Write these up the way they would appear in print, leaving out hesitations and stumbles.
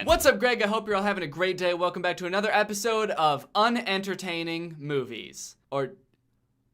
What's up, Greg? I hope you're all having a great day. Welcome back to another episode of Unentertaining Movies. Or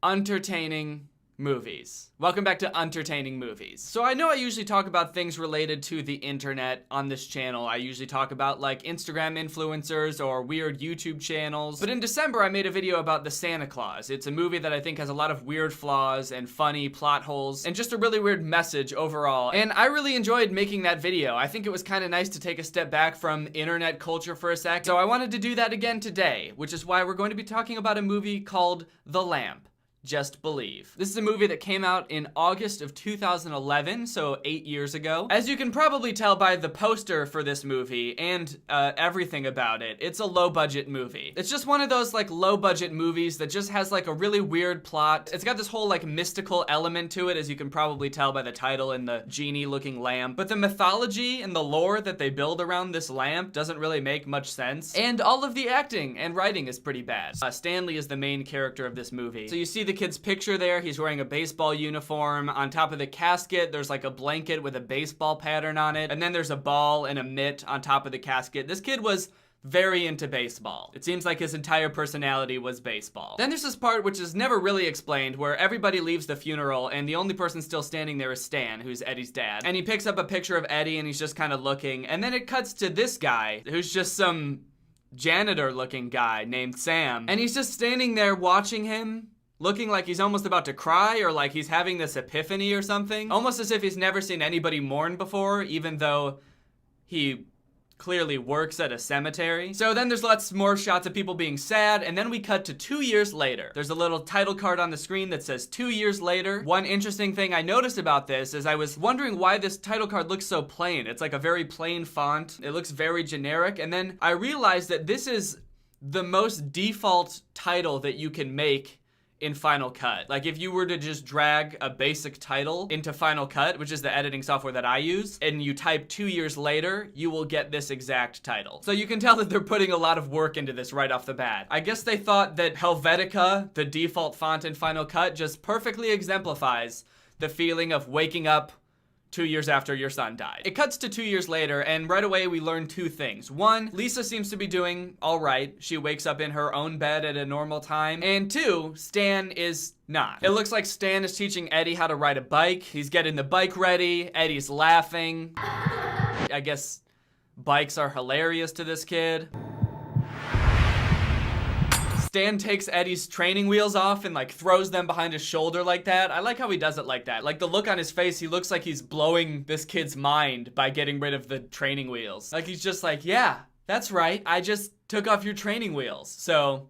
Entertaining Movies. Welcome back to Entertaining Movies. So I know I usually talk about things related to the internet on this channel. I usually talk about like Instagram influencers or weird YouTube channels. But in December, I made a video about The Santa Claus. It's a movie that I think has a lot of weird flaws and funny plot holes and just a really weird message overall. And I really enjoyed making that video. I think it was kind of nice to take a step back from internet culture for a sec. So I wanted to do that again today, which is why we're going to be talking about a movie called The Lamp. Just Believe. This is a movie that came out in August of 2011, so 8 years ago. As you can probably tell by the poster for this movie and everything about it, it's a low-budget movie. It's just one of those like low-budget movies that just has like a really weird plot. It's got this whole like mystical element to it, as you can probably tell by the title and the genie-looking lamp. But the mythology and the lore that they build around this lamp doesn't really make much sense. And all of the acting and writing is pretty bad. Stanley is the main character of this movie. So you see the kid's picture there. He's wearing a baseball uniform. On top of the casket, there's like a blanket with a baseball pattern on it. And then there's a ball and a mitt on top of the casket. This kid was very into baseball. It seems like his entire personality was baseball. Then there's this part which is never really explained where everybody leaves the funeral and the only person still standing there is Stan, who's Eddie's dad. And he picks up a picture of Eddie and he's just kind of looking. And then it cuts to this guy who's just some janitor looking guy named Sam. And he's just standing there watching him, looking like he's almost about to cry or like he's having this epiphany or something. Almost as if he's never seen anybody mourn before, even though he clearly works at a cemetery. So then there's lots more shots of people being sad, and then we cut to 2 years later. There's a little title card on the screen that says 2 years later. One interesting thing I noticed about this is I was wondering why this title card looks so plain. It's like a very plain font. It looks very generic, and then I realized that this is the most default title that you can make in Final Cut. Like if you were to just drag a basic title into Final Cut, which is the editing software that I use, and you type 2 years later, you will get this exact title. So you can tell that they're putting a lot of work into this right off the bat. I guess they thought that Helvetica, the default font in Final Cut, just perfectly exemplifies the feeling of waking up 2 years after your son died. It cuts to 2 years later, and right away we learn two things. One, Lisa seems to be doing all right. She wakes up in her own bed at a normal time. And two, Stan is not. It looks like Stan is teaching Eddie how to ride a bike. He's getting the bike ready. Eddie's laughing. I guess bikes are hilarious to this kid. Stan takes Eddie's training wheels off and like throws them behind his shoulder like that. I like how he does it like that. Like the look on his face, he looks like he's blowing this kid's mind by getting rid of the training wheels. Like he's just like, yeah, that's right. I just took off your training wheels. So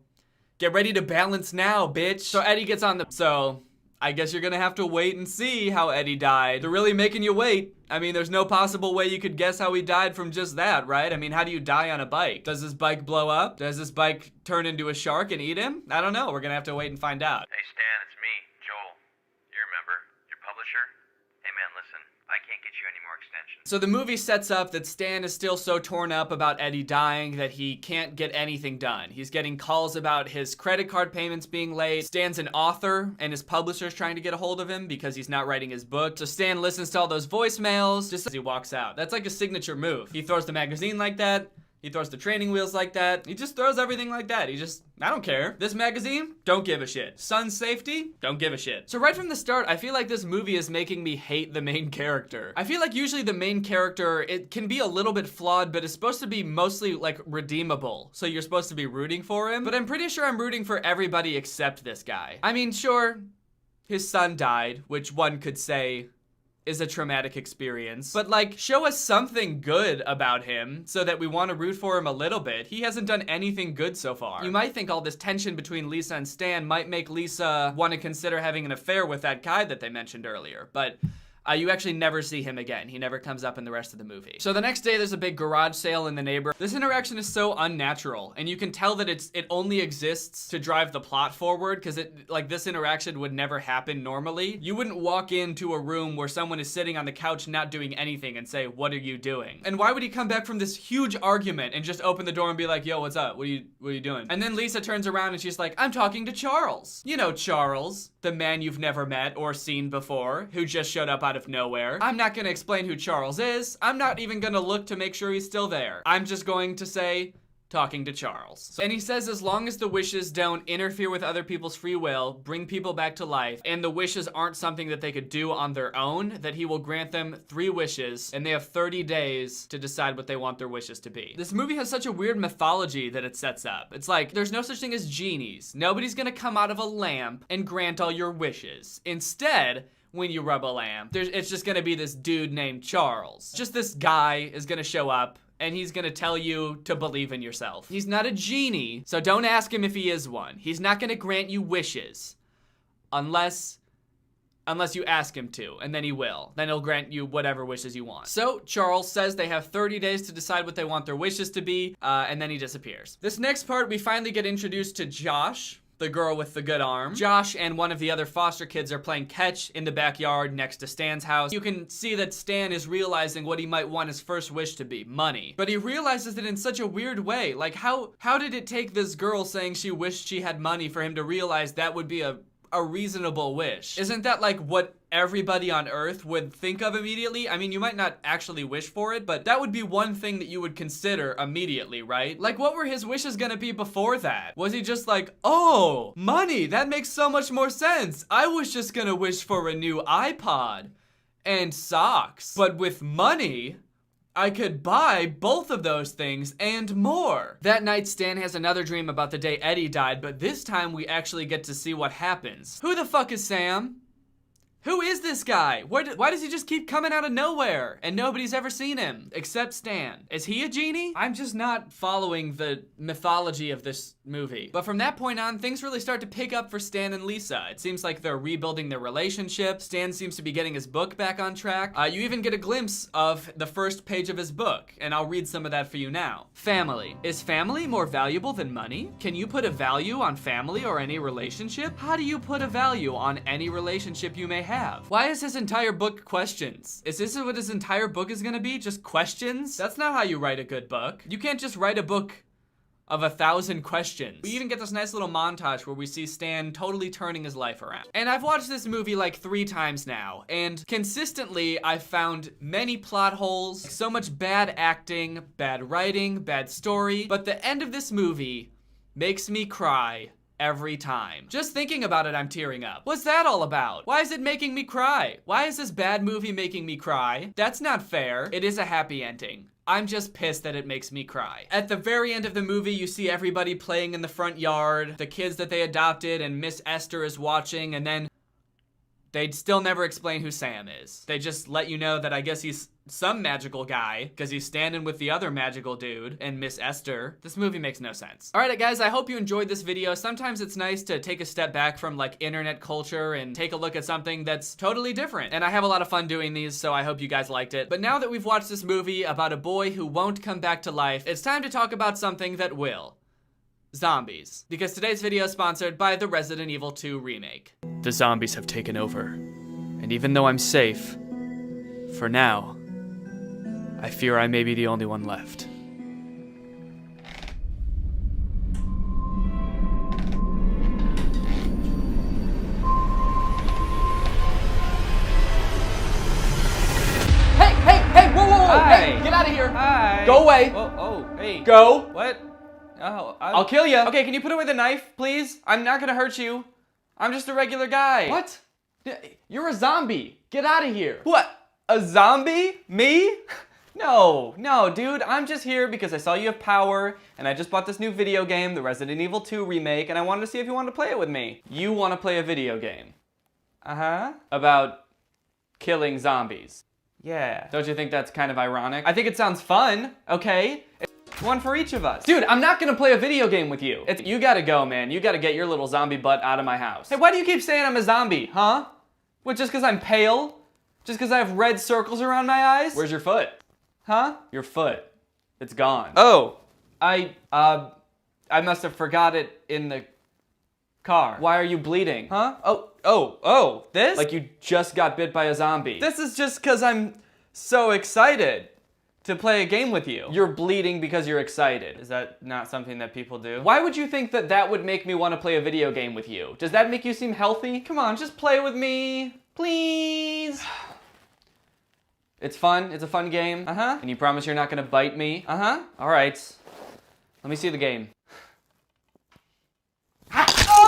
get ready to balance now, bitch. So Eddie gets on the, so I guess you're gonna have to wait and see how Eddie died. They're really making you wait. I mean, there's no possible way you could guess how he died from just that, right? I mean, how do you die on a bike? Does this bike blow up? Does this bike turn into a shark and eat him? I don't know. We're gonna have to wait and find out. Hey Stan, it's me, Joel. You remember, your publisher? Hey man, listen, I can't get you any more extensions. So the movie sets up that Stan is still so torn up about Eddie dying that he can't get anything done. He's getting calls about his credit card payments being late. Stan's an author and his publisher's trying to get a hold of him because he's not writing his book. So Stan listens to all those voicemails just as he walks out. That's like a signature move. He throws the magazine like that. He throws the training wheels like that. He just throws everything like that. I don't care. This magazine, don't give a shit. Son's safety, don't give a shit. So right from the start, I feel like this movie is making me hate the main character. I feel like usually the main character, it can be a little bit flawed, but it's supposed to be mostly like redeemable. So you're supposed to be rooting for him. But I'm pretty sure I'm rooting for everybody except this guy. I mean, sure, his son died, which one could say is a traumatic experience, but like show us something good about him so that we want to root for him a little bit. He hasn't done anything good so far. You might think all this tension between Lisa and Stan might make Lisa want to consider having an affair with that guy that they mentioned earlier, but you actually never see him again. He never comes up in the rest of the movie. So the next day there's a big garage sale in the neighborhood. This interaction is so unnatural, and you can tell that it only exists to drive the plot forward, because this interaction would never happen normally. You wouldn't walk into a room where someone is sitting on the couch not doing anything and say, "What are you doing?" And why would he come back from this huge argument and just open the door and be like, "Yo, what's up? What are you doing?" And then Lisa turns around and she's like, "I'm talking to Charles." You know Charles. the man you've never met or seen before, who just showed up out of nowhere. I'm not gonna explain who Charles is. I'm not even gonna look to make sure he's still there. I'm just going to say, talking to Charles. And he says as long as the wishes don't interfere with other people's free will, bring people back to life, and the wishes aren't something that they could do on their own, that he will grant them 3 wishes, and they have 30 days to decide what they want their wishes to be. This movie has such a weird mythology that it sets up. It's like, there's no such thing as genies. Nobody's gonna come out of a lamp and grant all your wishes. Instead, when you rub a lamp, it's just gonna be this dude named Charles. Just this guy is gonna show up, and he's gonna tell you to believe in yourself. He's not a genie, so don't ask him if he is one. He's not gonna grant you wishes unless you ask him to, and then he will. Then he'll grant you whatever wishes you want. So Charles says they have 30 days to decide what they want their wishes to be, and then he disappears. This next part, we finally get introduced to Josh, the girl with the good arm. Josh and one of the other foster kids are playing catch in the backyard next to Stan's house. You can see that Stan is realizing what he might want his first wish to be, money. But he realizes it in such a weird way. Like, how did it take this girl saying she wished she had money for him to realize that would be a reasonable wish? Isn't that like what everybody on Earth would think of immediately? I mean, you might not actually wish for it, but that would be one thing that you would consider immediately, right? Like, what were his wishes gonna be before that? Was he just like, oh, money, that makes so much more sense. I was just gonna wish for a new iPod and socks. But with money, I could buy both of those things and more. That night, Stan has another dream about the day Eddie died, but this time we actually get to see what happens. Who the fuck is Sam? Who is this guy? Why does he just keep coming out of nowhere and nobody's ever seen him except Stan? Is he a genie? I'm just not following the mythology of this movie. But from that point on, things really start to pick up for Stan and Lisa. It seems like they're rebuilding their relationship. Stan seems to be getting his book back on track. You even get a glimpse of the first page of his book, and I'll read some of that for you now. Family. Is family more valuable than money? Can you put a value on family or any relationship? How do you put a value on any relationship you may have? Why is his entire book questions? Is this what his entire book is gonna be? Just questions? That's not how you write a good book. You can't just write a book of 1,000 questions. We even get this nice little montage where we see Stan totally turning his life around. And I've watched this movie like 3 times now, and consistently I've found many plot holes, so much bad acting, bad writing, bad story, but the end of this movie makes me cry every time. Just thinking about it, I'm tearing up. What's that all about? Why is it making me cry? Why is this bad movie making me cry? That's not fair. It is a happy ending. I'm just pissed that it makes me cry. At the very end of the movie, you see everybody playing in the front yard, the kids that they adopted, and Miss Esther is watching, and then they'd still never explain who Sam is. They just let you know that I guess he's some magical guy, because he's standing with the other magical dude and Miss Esther. This movie makes no sense. All right, guys, I hope you enjoyed this video. Sometimes it's nice to take a step back from like internet culture and take a look at something that's totally different. And I have a lot of fun doing these, so I hope you guys liked it. But now that we've watched this movie about a boy who won't come back to life, it's time to talk about something that will. Zombies. Because today's video is sponsored by the Resident Evil 2 remake. The zombies have taken over. And even though I'm safe, for now, I fear I may be the only one left. Hey, whoa, hey, get out of here. Hi. Go away. Hey. Go. What? Oh, I'll kill you. Okay, can you put away the knife, please? I'm not gonna hurt you. I'm just a regular guy. What? You're a zombie. Get out of here. What? A zombie? Me? No, dude, I'm just here because I saw you have power, and I just bought this new video game, the Resident Evil 2 remake, and I wanted to see if you wanted to play it with me. You want to play a video game? Uh-huh. About killing zombies. Yeah. Don't you think that's kind of ironic? I think it sounds fun, okay? It's one for each of us. Dude, I'm not gonna play a video game with you. You gotta go, man. You gotta get your little zombie butt out of my house. Hey, why do you keep saying I'm a zombie, huh? What, just because I'm pale? Just because I have red circles around my eyes? Where's your foot? Huh? Your foot. It's gone. Oh. I must have forgot it in the car. Why are you bleeding? Huh? Oh, this? Like you just got bit by a zombie. This is just because I'm so excited to play a game with you. You're bleeding because you're excited. Is that not something that people do? Why would you think that that would make me want to play a video game with you? Does that make you seem healthy? Come on, just play with me, please. It's fun. It's a fun game. And you promise you're not gonna bite me? All right. Let me see the game.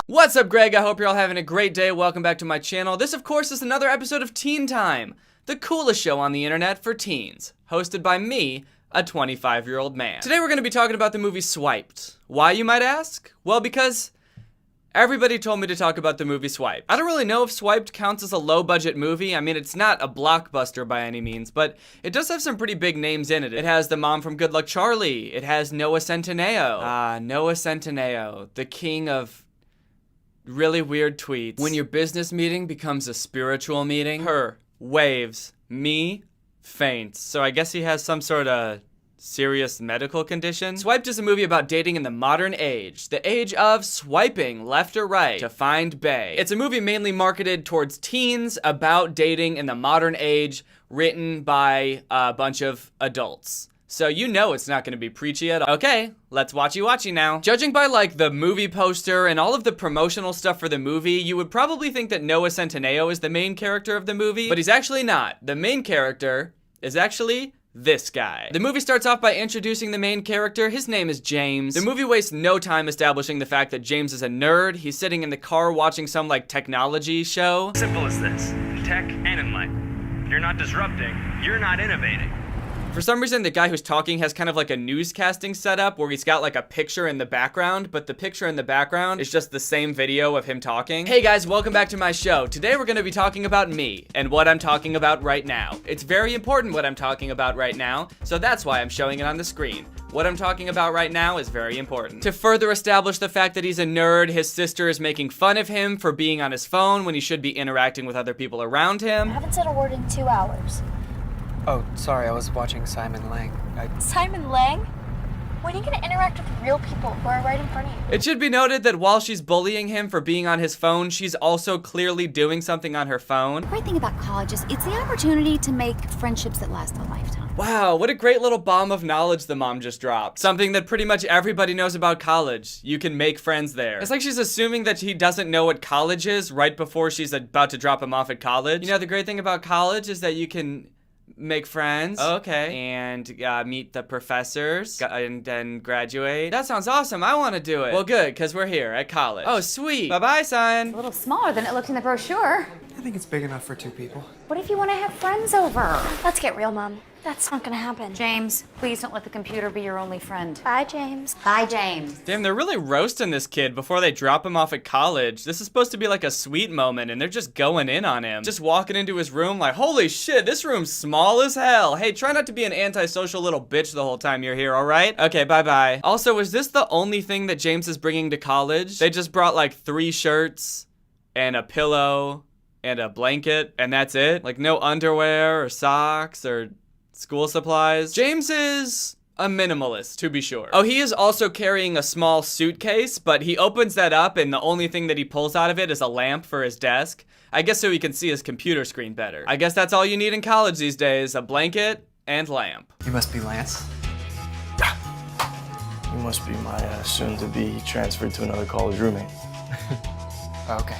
What's up, Greg? I hope you're all having a great day. Welcome back to my channel. This, of course, is another episode of Teen Time, the coolest show on the internet for teens, hosted by me, a 25-year-old man. Today we're going to be talking about the movie Swiped. Why, you might ask? Well, because everybody told me to talk about the movie Swiped. I don't really know if Swiped counts as a low-budget movie. I mean, it's not a blockbuster by any means, but it does have some pretty big names in it. It has the mom from Good Luck Charlie. It has Noah Centineo. Noah Centineo, the king of really weird tweets. When your business meeting becomes a spiritual meeting. Her waves, me faints. So I guess he has some sort of serious medical condition. Swiped is a movie about dating in the modern age, the age of swiping left or right to find bae. It's a movie mainly marketed towards teens about dating in the modern age, written by a bunch of adults. So you know it's not gonna be preachy at all. Okay, let's watchy now. Judging by like the movie poster and all of the promotional stuff for the movie, you would probably think that Noah Centineo is the main character of the movie, but he's actually not. The main character is actually this guy. The movie starts off by introducing the main character. His name is James. The movie wastes no time establishing the fact that James is a nerd. He's sitting in the car watching some like technology show. Simple as this. In tech and in life. If you're not disrupting, you're not innovating. For some reason, the guy who's talking has kind of like a newscasting setup where he's got like a picture in the background, but the picture in the background is just the same video of him talking. Hey guys, welcome back to my show. Today we're gonna be talking about me and what I'm talking about right now. It's very important what I'm talking about right now, so that's why I'm showing it on the screen. What I'm talking about right now is very important. To further establish the fact that he's a nerd, his sister is making fun of him for being on his phone when he should be interacting with other people around him. I haven't said a word in 2 hours. Oh, sorry, I was watching Simon Lang. Simon Lang? When are you gonna interact with real people who are right in front of you? It should be noted that while she's bullying him for being on his phone, she's also clearly doing something on her phone. The great thing about college is it's the opportunity to make friendships that last a lifetime. Wow, what a great little bomb of knowledge the mom just dropped. Something that pretty much everybody knows about college. You can make friends there. It's like she's assuming that he doesn't know what college is right before she's about to drop him off at college. You know, the great thing about college is that you can make friends. Okay. And meet the professors and then graduate. That sounds awesome. I want to do it. Well, good, because we're here at college. Oh, sweet. Bye-bye, son. A little smaller than it looked in the brochure. I think it's big enough for 2 people. What if you want to have friends over? Let's get real, Mom. That's not gonna happen. James, please don't let the computer be your only friend. Bye, James. Bye, James. Damn, they're really roasting this kid before they drop him off at college. This is supposed to be like a sweet moment, and they're just going in on him. Just walking into his room like, holy shit, this room's small as hell. Hey, try not to be an antisocial little bitch the whole time you're here, all right? Okay, bye-bye. Also, is this the only thing that James is bringing to college? They just brought like 3 shirts and a pillow and a blanket, and that's it? Like no underwear or socks or school supplies. James is a minimalist, to be sure. Oh, he is also carrying a small suitcase, but he opens that up and the only thing that he pulls out of it is a lamp for his desk. I guess so he can see his computer screen better. I guess that's all you need in college these days, a blanket and lamp. You must be Lance. You must be my soon-to-be transferred to another college roommate. Okay.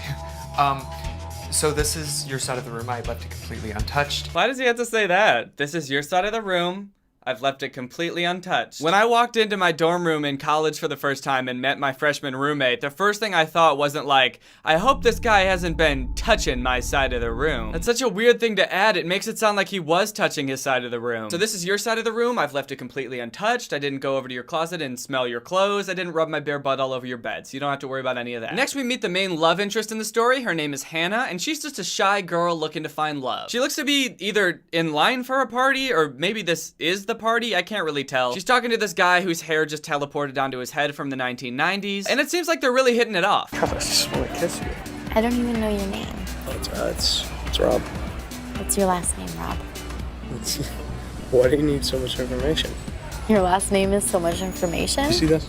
So this is your side of the room. I left it completely untouched. Why does he have to say that? This is your side of the room. I've left it completely untouched. When I walked into my dorm room in college for the first time and met my freshman roommate, the first thing I thought wasn't like, I hope this guy hasn't been touching my side of the room. That's such a weird thing to add. It makes it sound like he was touching his side of the room. So this is your side of the room. I've left it completely untouched. I didn't go over to your closet and smell your clothes. I didn't rub my bare butt all over your bed, so you don't have to worry about any of that. Next, we meet the main love interest in the story. Her name is Hannah, and she's just a shy girl looking to find love. She looks to be either in line for a party, or maybe this is the party. I can't really tell. She's talking to this guy whose hair just teleported onto his head from the 1990s, and it seems like they're really hitting it off. God, I just want to kiss you. I don't even know your name. Oh, it's Rob. What's your last name, Rob? Why do you need so much information? Your last name is so much information? You see this?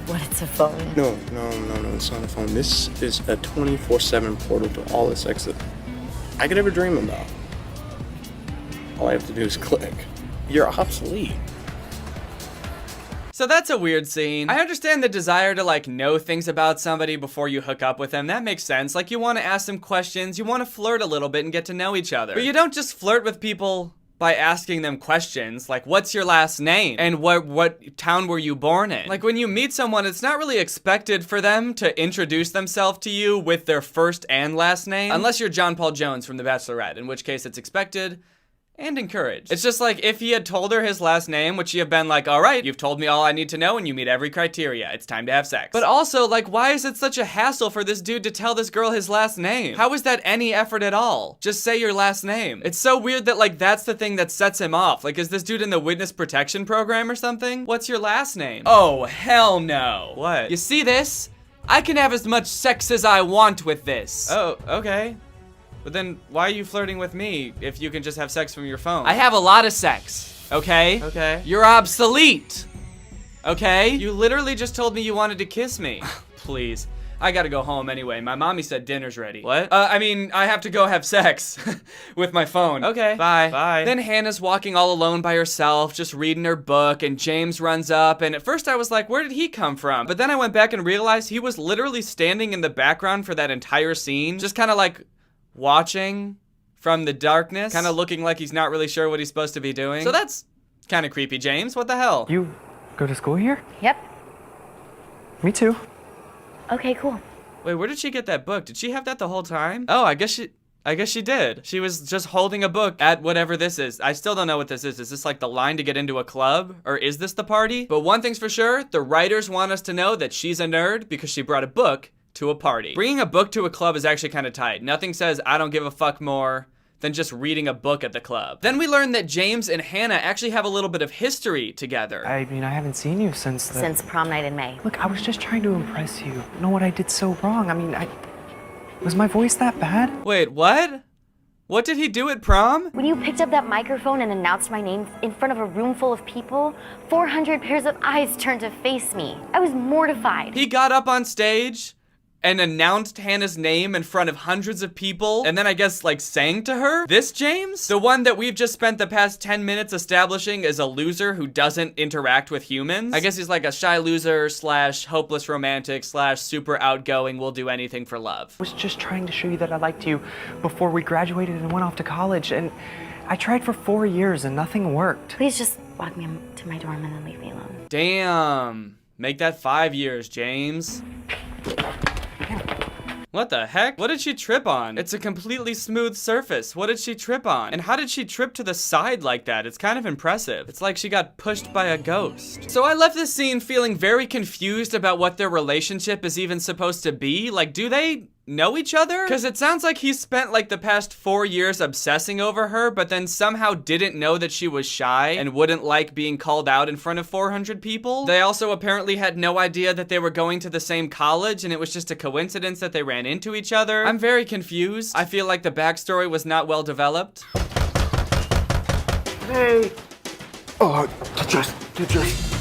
What, it's a phone? No, it's not a phone. This is a 24/7 portal to all the sex that I could ever dream about. All I have to do is click. you're obsolete. So that's a weird scene. I understand the desire to like know things about somebody before you hook up with them. That makes sense. Like you want to ask them questions, you want to flirt a little bit and get to know each other. But you don't just flirt with people by asking them questions like, what's your last name? And what town were you born in? Like when you meet someone, it's not really expected for them to introduce themselves to you with their first and last name. Unless you're John Paul Jones from The Bachelorette, in which case it's expected and encouraged. It's just like if he had told her his last name, would she have been like, all right, you've told me all I need to know and you meet every criteria. It's time to have sex. But also, like, why is it such a hassle for this dude to tell this girl his last name? How is that any effort at all? Just say your last name. It's so weird that like that's the thing that sets him off. Like, is this dude in the witness protection program or something? What's your last name? Oh, hell no. What? You see this? I can have as much sex as I want with this. Oh, okay. But then why are you flirting with me if you can just have sex from your phone? I have a lot of sex, okay? Okay. You're obsolete, okay? You literally just told me you wanted to kiss me. Please. I gotta go home anyway. My mommy said dinner's ready. What? I mean, I have to go have sex with my phone. Okay. Bye. Bye. Then Hannah's walking all alone by herself, just reading her book, and James runs up, and at first I was like, where did he come from? But then I went back and realized he was literally standing in the background for that entire scene, just kind of like watching from the darkness, kind of looking like he's not really sure what he's supposed to be doing. So that's kind of creepy, James. What the hell? You go to school here? Yep. Me too. Okay, cool. Wait, where did she get that book? Did she have that the whole time? Oh, I guess she did. She was just holding a book at whatever this is. I still don't know what this is. Is this like the line to get into a club? Or is this the party? But one thing's for sure, the writers want us to know that she's a nerd because she brought a book to a party. Bringing a book to a club is actually kind of tight. Nothing says I don't give a fuck more than just reading a book at the club. Then we learn that James and Hannah actually have a little bit of history together. I mean, I haven't seen you since prom night in May. Look, I was just trying to impress you. Know what I did so wrong? I mean, was my voice that bad? Wait, what? What did he do at prom? When you picked up that microphone and announced my name in front of a room full of people, 400 pairs of eyes turned to face me. I was mortified. He got up on stage and announced Hannah's name in front of hundreds of people, and then I guess like sang to her? This James? The one that we've just spent the past 10 minutes establishing is a loser who doesn't interact with humans? I guess he's like a shy loser / hopeless romantic / super outgoing, will do anything for love. I was just trying to show you that I liked you before we graduated and went off to college, and I tried for 4 years and nothing worked. Please just walk me to my dorm and then leave me alone. Damn. Make that 5 years, James. What the heck? What did she trip on? It's a completely smooth surface. What did she trip on? And how did she trip to the side like that? It's kind of impressive. It's like she got pushed by a ghost. So I left this scene feeling very confused about what their relationship is even supposed to be. Like, do they know each other? Because it sounds like he spent like the past 4 years obsessing over her, but then somehow didn't know that she was shy and wouldn't like being called out in front of 400 people. They also apparently had no idea that they were going to the same college, and it was just a coincidence that they ran into each other. I'm very confused. I feel like the backstory was not well developed. Hey! Oh, get dressed.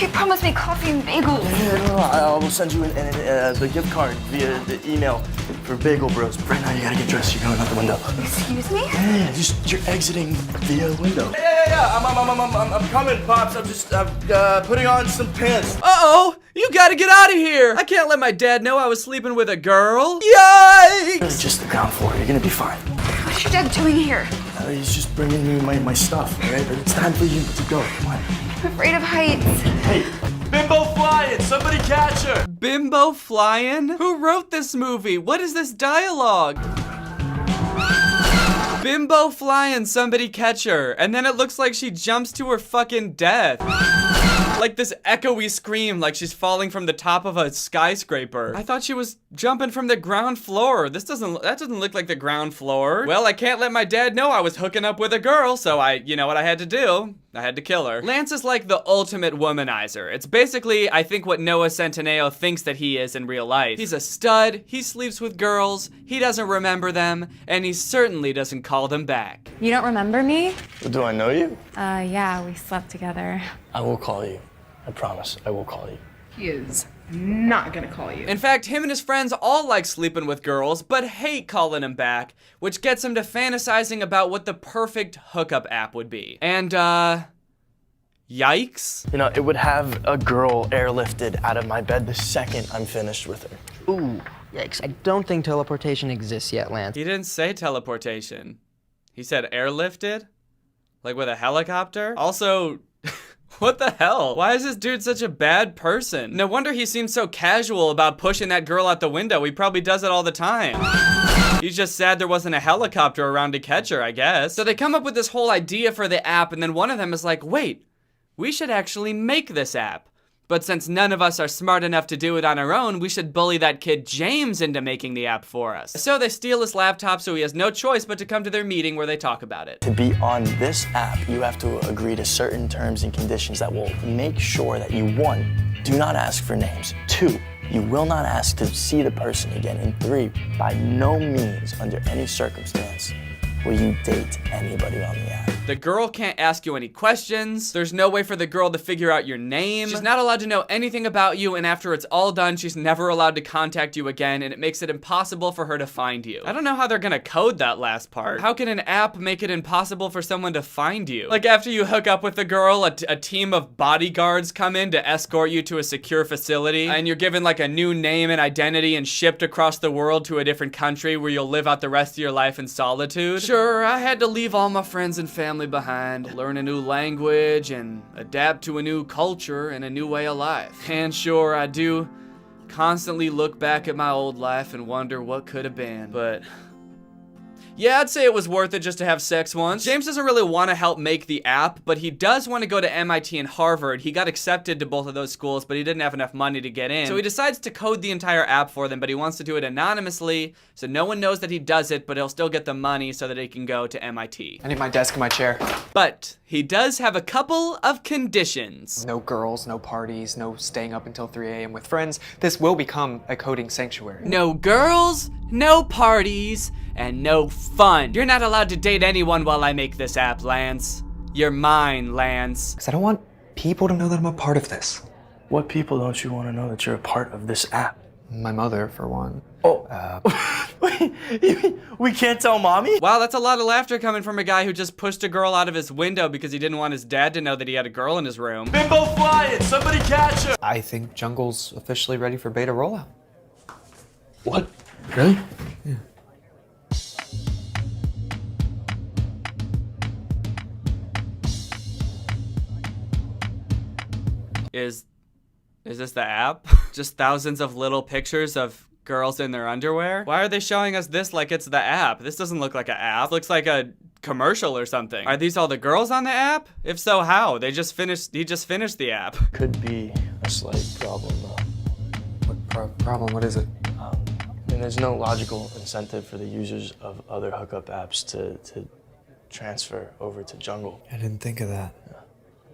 You promised me coffee and bagels. Yeah, no, I will send you the gift card via the email for Bagel Bros. Right now, you gotta get dressed. You're going out the window. Excuse me? Yeah, you're exiting via window. Yeah. I'm coming, Pops. I'm just putting on some pants. Uh-oh! You gotta get out of here! I can't let my dad know I was sleeping with a girl. Yikes! It's just the ground floor. You're gonna be fine. What's your dad doing here? He's just bringing me my stuff, all right? But it's time for you to go. Come on. I'm afraid of heights. Hey, Bimbo flying! Somebody catch her! Bimbo flying? Who wrote this movie? What is this dialogue? Bimbo flying, somebody catch her. And then it looks like she jumps to her fucking death. Like this echoey scream, like she's falling from the top of a skyscraper. I thought she was jumping from the ground floor. That doesn't look like the ground floor. Well, I can't let my dad know I was hooking up with a girl, so you know what I had to do? I had to kill her. Lance is like the ultimate womanizer. It's basically, I think, what Noah Centineo thinks that he is in real life. He's a stud, he sleeps with girls, he doesn't remember them, and he certainly doesn't call them back. You don't remember me? Do I know you? Yeah, we slept together. I will call you. I promise, I will call you. He is not gonna call you. In fact, him and his friends all like sleeping with girls, but hate calling them back, which gets him to fantasizing about what the perfect hookup app would be. And, yikes. You know, it would have a girl airlifted out of my bed the second I'm finished with her. Ooh, yikes. I don't think teleportation exists yet, Lance. He didn't say teleportation. He said airlifted? Like with a helicopter? Also, what the hell? Why is this dude such a bad person? No wonder he seems so casual about pushing that girl out the window. He probably does it all the time. He's just sad there wasn't a helicopter around to catch her, I guess. So they come up with this whole idea for the app, and then one of them is like, wait, we should actually make this app. But since none of us are smart enough to do it on our own, we should bully that kid James into making the app for us. So they steal his laptop, so he has no choice but to come to their meeting where they talk about it. To be on this app, you have to agree to certain terms and conditions that will make sure that you, 1, do not ask for names, 2, you will not ask to see the person again, and 3, by no means, under any circumstance, will you date anybody on the app. The girl can't ask you any questions. There's no way for the girl to figure out your name. She's not allowed to know anything about you, and after it's all done, she's never allowed to contact you again, and it makes it impossible for her to find you. I don't know how they're gonna code that last part. How can an app make it impossible for someone to find you? Like after you hook up with the girl, a team of bodyguards come in to escort you to a secure facility, and you're given like a new name and identity and shipped across the world to a different country where you'll live out the rest of your life in solitude. Sure, I had to leave all my friends and family behind, learn a new language, and adapt to a new culture and a new way of life. And sure, I do constantly look back at my old life and wonder what could have been, but yeah, I'd say it was worth it just to have sex once. James doesn't really want to help make the app, but he does want to go to MIT and Harvard. He got accepted to both of those schools, but he didn't have enough money to get in. So he decides to code the entire app for them, but he wants to do it anonymously, so no one knows that he does it, but he'll still get the money so that he can go to MIT. I need my desk and my chair. But he does have a couple of conditions. No girls, no parties, no staying up until 3 a.m. with friends. This will become a coding sanctuary. No girls, no parties, and no fun. You're not allowed to date anyone while I make this app, Lance. You're mine, Lance. Because I don't want people to know that I'm a part of this. What people don't you want to know that you're a part of this app? My mother, for one. Oh. We can't tell mommy? Wow, that's a lot of laughter coming from a guy who just pushed a girl out of his window because he didn't want his dad to know that he had a girl in his room. Bimbo flying! Somebody catch her! I think Jungle's officially ready for beta rollout. What? Really? Yeah. Is this the app? Just thousands of little pictures of girls in their underwear? Why are they showing us this like it's the app? This doesn't look like an app. It looks like a commercial or something. Are these all the girls on the app? If so, how? He just finished the app. Could be a slight problem though. What problem? What is it? And there's no logical incentive for the users of other hookup apps to transfer over to Jungle. I didn't think of that.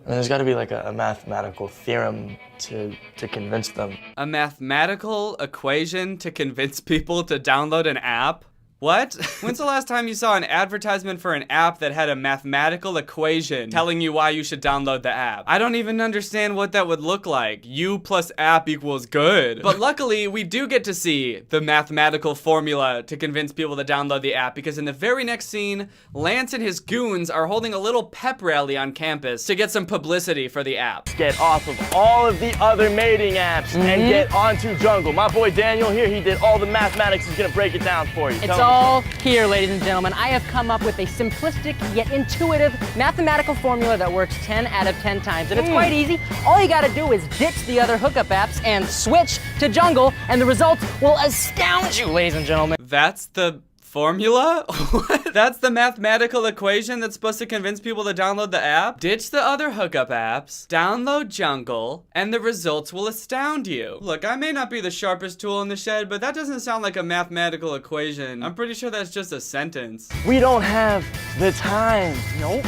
And there's got to be like a mathematical theorem to convince them. A mathematical equation to convince people to download an app? What? When's the last time you saw an advertisement for an app that had a mathematical equation telling you why you should download the app? I don't even understand what that would look like. U plus app equals good. But luckily, we do get to see the mathematical formula to convince people to download the app, because in the very next scene, Lance and his goons are holding a little pep rally on campus to get some publicity for the app. Get off of all of the other mating apps and get onto Jungle. My boy Daniel here, he did all the mathematics. He's gonna break it down for you. It's all here, ladies and gentlemen. I have come up with a simplistic yet intuitive mathematical formula that works 10 out of 10 times. And it's quite easy. All you gotta do is ditch the other hookup apps and switch to Jungle, and the results will astound you, ladies and gentlemen. That's the formula? What? That's the mathematical equation that's supposed to convince people to download the app? Ditch the other hookup apps, download Jungle, and the results will astound you. Look, I may not be the sharpest tool in the shed, but that doesn't sound like a mathematical equation. I'm pretty sure that's just a sentence. We don't have the time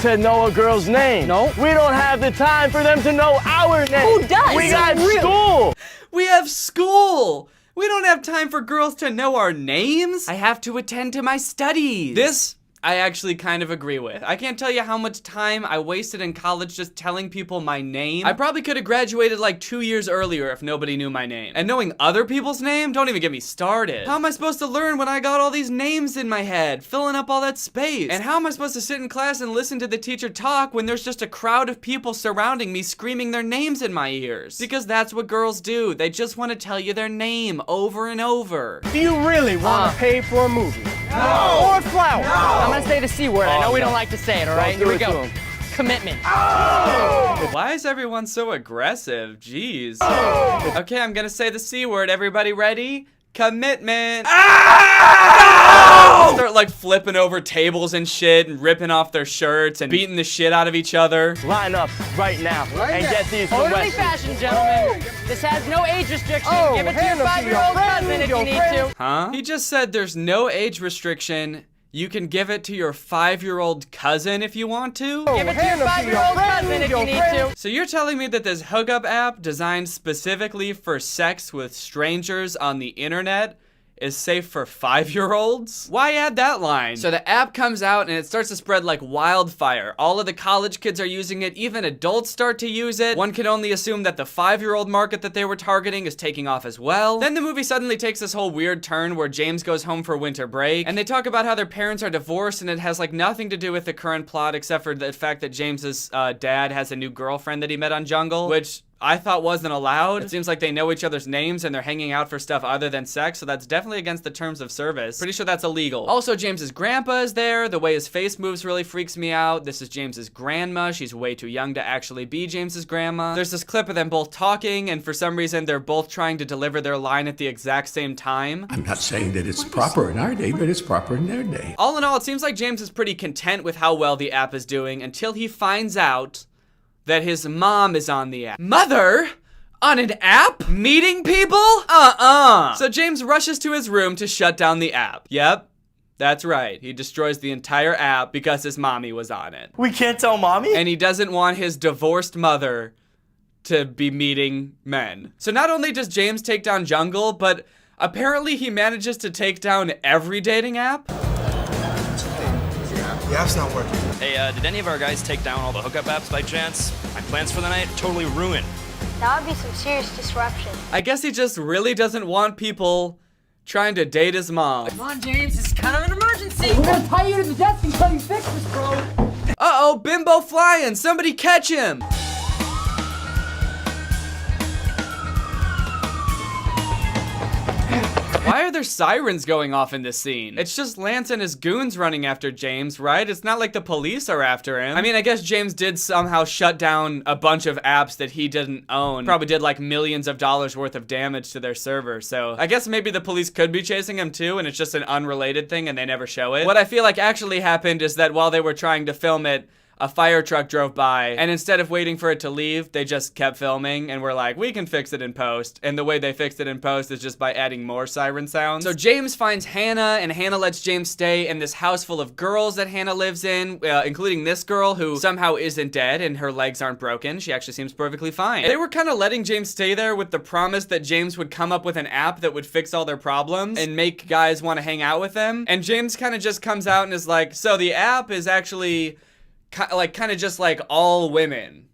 to know a girl's name. We don't have the time for them to know our name. Who does? We got school. We have school! We don't have time for girls to know our names. I have to attend to my studies. This I actually kind of agree with. I can't tell you how much time I wasted in college just telling people my name. I probably could have graduated like 2 years earlier if nobody knew my name. And knowing other people's name, don't even get me started. How am I supposed to learn when I got all these names in my head, filling up all that space? And how am I supposed to sit in class and listen to the teacher talk when there's just a crowd of people surrounding me screaming their names in my ears? Because that's what girls do. They just want to tell you their name over and over. Do you really want to pay for a movie? No! Or flowers? No! I'm gonna say the C word. I know we don't like to say it, all right? Here we go. Commitment. Oh! Why is everyone so aggressive? Jeez. Oh! Okay, I'm gonna say the C word. Everybody ready? Commitment. Oh! Start like flipping over tables and shit and ripping off their shirts and beating the shit out of each other. Line up right now and get these from Orderly Weston. fashion, gentlemen. This has no age restriction. Give it to your 5-year-old cousin if you need to. Huh? He just said there's no age restriction. You can give it to your 5-year-old cousin if you want to. Give it to your 5-year-old cousin if you need to. So you're telling me that this hookup app designed specifically for sex with strangers on the internet is safe for 5-year-olds? Why add that line? So the app comes out and it starts to spread like wildfire. All of the college kids are using it, even adults start to use it. One can only assume that the 5-year-old market that they were targeting is taking off as well. Then the movie suddenly takes this whole weird turn where James goes home for winter break, and they talk about how their parents are divorced, and it has like nothing to do with the current plot except for the fact that James's dad has a new girlfriend that he met on Jungle, which I thought wasn't allowed. It seems like they know each other's names and they're hanging out for stuff other than sex, so that's definitely against the terms of service. Pretty sure that's illegal. Also, James's grandpa is there. The way his face moves really freaks me out. This is James's grandma. She's way too young to actually be James's grandma. There's this clip of them both talking, and for some reason, they're both trying to deliver their line at the exact same time. I'm not saying that it's proper in our day, but it's proper in their day. All in all, it seems like James is pretty content with how well the app is doing until he finds out that his mom is on the app. Mother? On an app? Meeting people? So James rushes to his room to shut down the app. Yep, that's right. He destroys the entire app because his mommy was on it. We can't tell mommy? And he doesn't want his divorced mother to be meeting men. So not only does James take down Jungle, but apparently he manages to take down every dating app. The app's not working. Hey, did any of our guys take down all the hookup apps by chance? My plans for the night totally ruined. That would be some serious disruption. I guess he just really doesn't want people trying to date his mom. Come on, James, this is kind of an emergency. We're gonna tie you to the desk until you fix this, bro. Uh-oh, Bimbo flying. Somebody catch him. Why are there sirens going off in this scene? It's just Lance and his goons running after James, right? It's not like the police are after him. I mean, I guess James did somehow shut down a bunch of apps that he didn't own. Probably did like millions of dollars worth of damage to their server. So I guess maybe the police could be chasing him too, and it's just an unrelated thing and they never show it. What I feel like actually happened is that while they were trying to film it, a fire truck drove by, and instead of waiting for it to leave, they just kept filming and were like, we can fix it in post. And the way they fixed it in post is just by adding more siren sounds. So James finds Hannah, and Hannah lets James stay in this house full of girls that Hannah lives in, including this girl who somehow isn't dead and her legs aren't broken. She actually seems perfectly fine. They were kind of letting James stay there with the promise that James would come up with an app that would fix all their problems and make guys want to hang out with them. And James kind of just comes out and is like, so the app is actually kind of just like all women.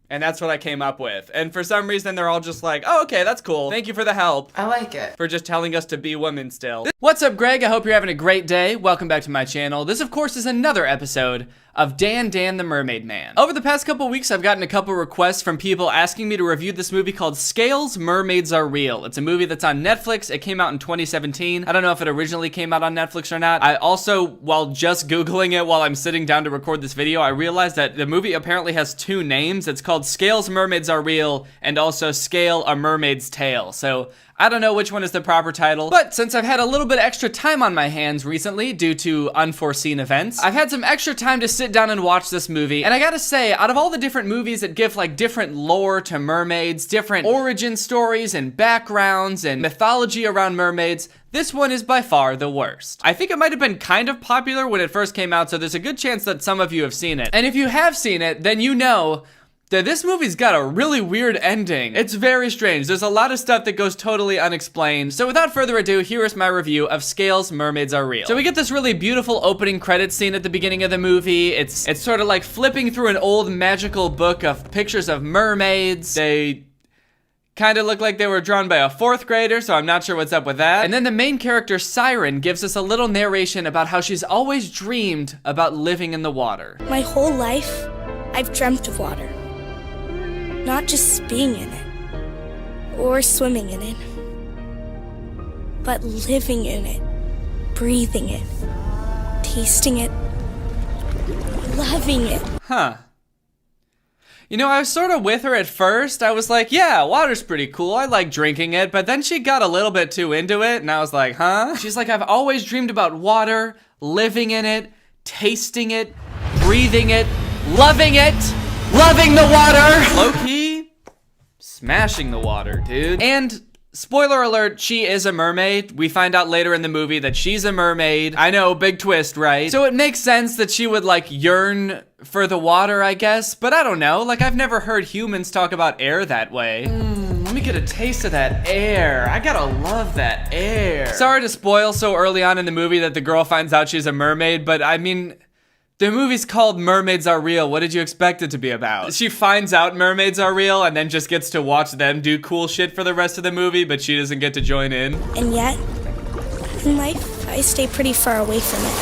And that's what I came up with. And for some reason, they're all just like, oh, okay, that's cool. Thank you for the help. I like it. For just telling us to be women still. What's up, Greg? I hope you're having a great day. Welcome back to my channel. This, of course, is another episode of Dan the Mermaid Man. Over the past couple weeks, I've gotten a couple requests from people asking me to review this movie called Scales, Mermaids Are Real. It's a movie that's on Netflix. It came out in 2017. I don't know if it originally came out on Netflix or not. I also, while just Googling it while I'm sitting down to record this video, I realized that the movie apparently has two names. It's called Scales, Mermaids Are Real, and also Scale, A Mermaid's Tale. So I don't know which one is the proper title, but since I've had a little bit extra time on my hands recently due to unforeseen events, I've had some extra time to sit down and watch this movie, and I gotta say, out of all the different movies that give like different lore to mermaids, different origin stories and backgrounds and mythology around mermaids, this one is by far the worst. I think it might have been kind of popular when it first came out, so there's a good chance that some of you have seen it. And if you have seen it, then you know This movie's got a really weird ending. It's very strange. There's a lot of stuff that goes totally unexplained. So without further ado, here is my review of Scales Mermaids Are Real. So we get this really beautiful opening credits scene at the beginning of the movie. It's sort of like flipping through an old magical book of pictures of mermaids. They kind of look like they were drawn by a 4th grader, so I'm not sure what's up with that. And then the main character, Siren, gives us a little narration about how she's always dreamed about living in the water. My whole life, I've dreamt of water. Not just being in it, or swimming in it, but living in it, breathing it, tasting it, loving it. Huh. You know, I was sort of with her at first. I was like, yeah, water's pretty cool. I like drinking it. But then she got a little bit too into it, and I was like, huh? She's like, I've always dreamed about water, living in it, tasting it, breathing it, loving it. Loving the water! Low-key, smashing the water, dude. And, spoiler alert, she is a mermaid. We find out later in the movie that she's a mermaid. I know, big twist, right? So it makes sense that she would, like, yearn for the water, I guess. But I don't know, like, I've never heard humans talk about air that way. Let me get a taste of that air. I gotta love that air. Sorry to spoil so early on in the movie that the girl finds out she's a mermaid, but I mean, the movie's called Mermaids Are Real. What did you expect it to be about? She finds out mermaids are real and then just gets to watch them do cool shit for the rest of the movie, but she doesn't get to join in. And yet, in life, I stay pretty far away from it.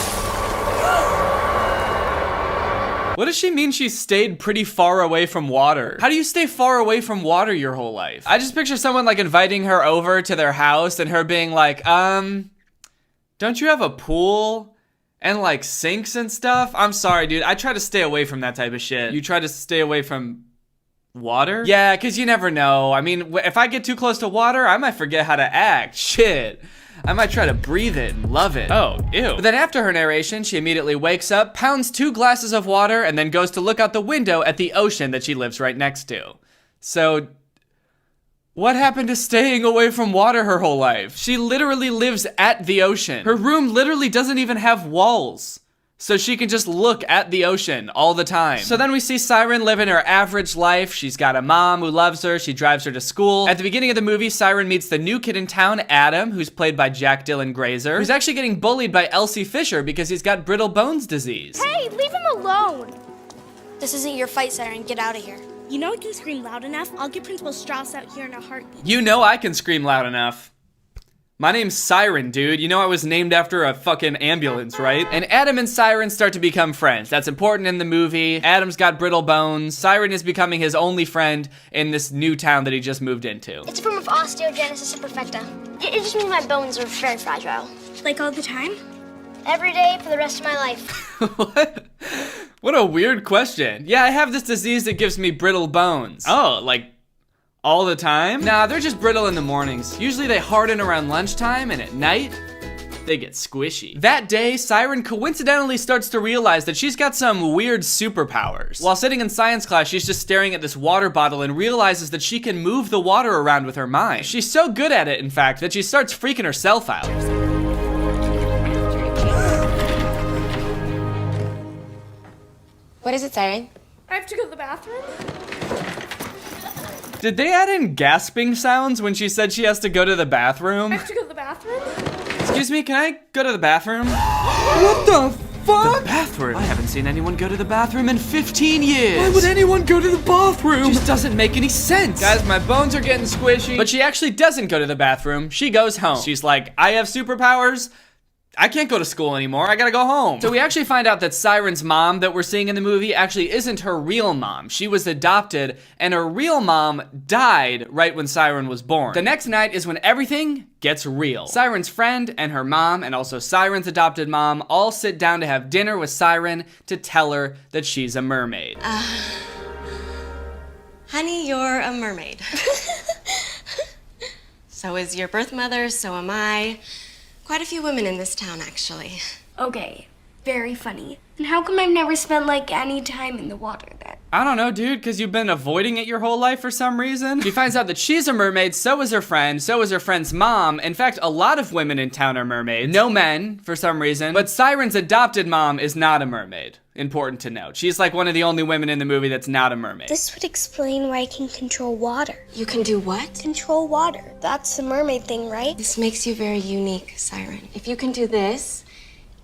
What does she mean she stayed pretty far away from water? How do you stay far away from water your whole life? I just picture someone like inviting her over to their house and her being like, don't you have a pool? And like sinks and stuff? I'm sorry, dude. I try to stay away from that type of shit. You try to stay away from water? Yeah, because you never know. I mean, if I get too close to water, I might forget how to act. Shit. I might try to breathe it and love it. Oh, ew. But then after her narration, she immediately wakes up, pounds 2 glasses of water, and then goes to look out the window at the ocean that she lives right next to. So, what happened to staying away from water her whole life? She literally lives at the ocean. Her room literally doesn't even have walls, so she can just look at the ocean all the time. So then we see Siren living her average life. She's got a mom who loves her. She drives her to school. At the beginning of the movie, Siren meets the new kid in town, Adam, who's played by Jack Dylan Grazer, who's actually getting bullied by Elsie Fisher because he's got brittle bones disease. Hey, leave him alone! This isn't your fight, Siren. Get out of here. You know I can scream loud enough? I'll get Principal Strauss out here in a heartbeat. You know I can scream loud enough. My name's Siren, dude. You know I was named after a fucking ambulance, right? And Adam and Siren start to become friends. That's important in the movie. Adam's got brittle bones. Siren is becoming his only friend in this new town that he just moved into. It's a form of osteogenesis imperfecta. It just means my bones are very fragile. Like all the time? Every day for the rest of my life. What? What a weird question. Yeah, I have this disease that gives me brittle bones. Oh, like all the time? Nah, they're just brittle in the mornings. Usually they harden around lunchtime, and at night, they get squishy. That day, Siren coincidentally starts to realize that she's got some weird superpowers. While sitting in science class, she's just staring at this water bottle and realizes that she can move the water around with her mind. She's so good at it, in fact, that she starts freaking herself out. What is it, Siren? I have to go to the bathroom. Did they add in gasping sounds when she said she has to go to the bathroom? I have to go to the bathroom. Excuse me, can I go to the bathroom? What the fuck? The bathroom? I haven't seen anyone go to the bathroom in 15 years. Why would anyone go to the bathroom? It just doesn't make any sense. Guys, my bones are getting squishy. But she actually doesn't go to the bathroom. She goes home. She's like, I have superpowers. I can't go to school anymore, I gotta go home. So we actually find out that Siren's mom that we're seeing in the movie actually isn't her real mom. She was adopted, and her real mom died right when Siren was born. The next night is when everything gets real. Siren's friend and her mom, and also Siren's adopted mom, all sit down to have dinner with Siren to tell her that she's a mermaid. Honey, you're a mermaid. So is your birth mother, so am I. Quite a few women in this town, actually. Okay, very funny. And how come I've never spent, like, any time in the water then? I don't know, dude, because you've been avoiding it your whole life for some reason. She finds out that she's a mermaid, so is her friend, so is her friend's mom. In fact, a lot of women in town are mermaids. No men, for some reason. But Siren's adopted mom is not a mermaid. Important to note. She's like one of the only women in the movie that's not a mermaid. This would explain why I can control water. You can do what? Control water. That's the mermaid thing, right? This makes you very unique, Siren. If you can do this,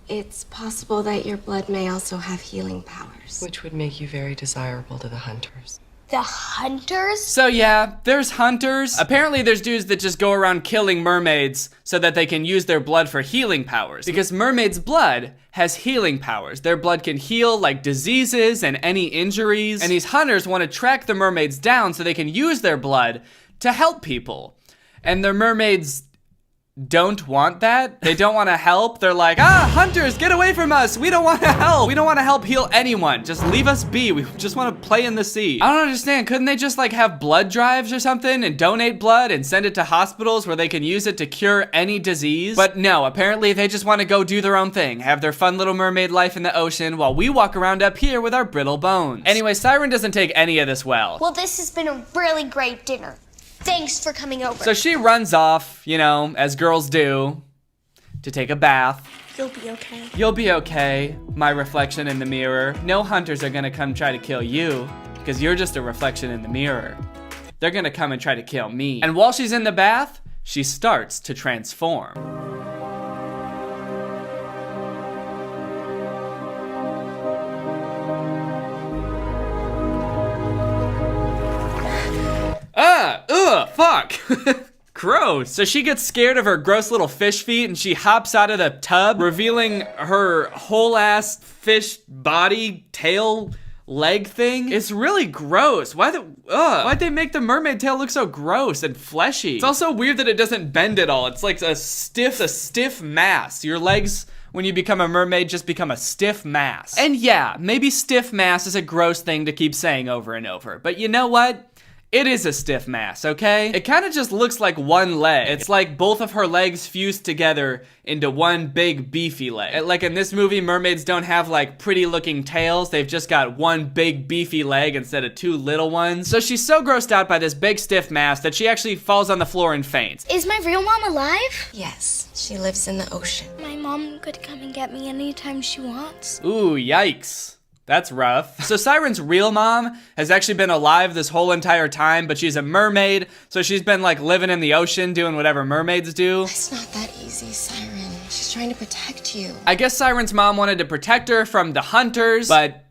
it's possible that your blood may also have healing powers. Which would make you very desirable to the hunters. The hunters? So yeah, there's hunters. Apparently there's dudes that just go around killing mermaids so that they can use their blood for healing powers. Because mermaids' blood has healing powers. Their blood can heal like diseases and any injuries. And these hunters want to track the mermaids down so they can use their blood to help people. And the mermaids don't want that. They don't want to help. They're like, hunters, get away from us. We don't want to help. We don't want to help heal anyone. Just leave us be. We just want to play in the sea. I don't understand. Couldn't they just like have blood drives or something and donate blood and send it to hospitals where they can use it to cure any disease? But no, apparently they just want to go do their own thing, have their fun little mermaid life in the ocean while we walk around up here with our brittle bones. Anyway, Siren doesn't take any of this well. Well, this has been a really great dinner. Thanks for coming over. So she runs off, you know, as girls do, to take a bath. You'll be okay. You'll be okay, my reflection in the mirror. No hunters are gonna come try to kill you, because you're just a reflection in the mirror. They're gonna come and try to kill me. And while she's in the bath, she starts to transform. Fuck. Gross. So she gets scared of her gross little fish feet and she hops out of the tub, revealing her whole ass fish body, tail, leg thing. It's really gross. Why'd they make the mermaid tail look so gross and fleshy? It's also weird that it doesn't bend at all. It's like a stiff mass. Your legs, when you become a mermaid, just become a stiff mass. And yeah, maybe stiff mass is a gross thing to keep saying over and over, but you know what? It is a stiff mass, okay? It kind of just looks like one leg. It's like both of her legs fused together into one big beefy leg. Like in this movie, mermaids don't have like pretty looking tails. They've just got one big beefy leg instead of two little ones. So she's so grossed out by this big stiff mass that she actually falls on the floor and faints. Is my real mom alive? Yes, she lives in the ocean. My mom could come and get me anytime she wants. Ooh, yikes. That's rough. So Siren's real mom has actually been alive this whole entire time, but she's a mermaid, so she's been like living in the ocean doing whatever mermaids do. It's not that easy, Siren. She's trying to protect you. I guess Siren's mom wanted to protect her from the hunters, but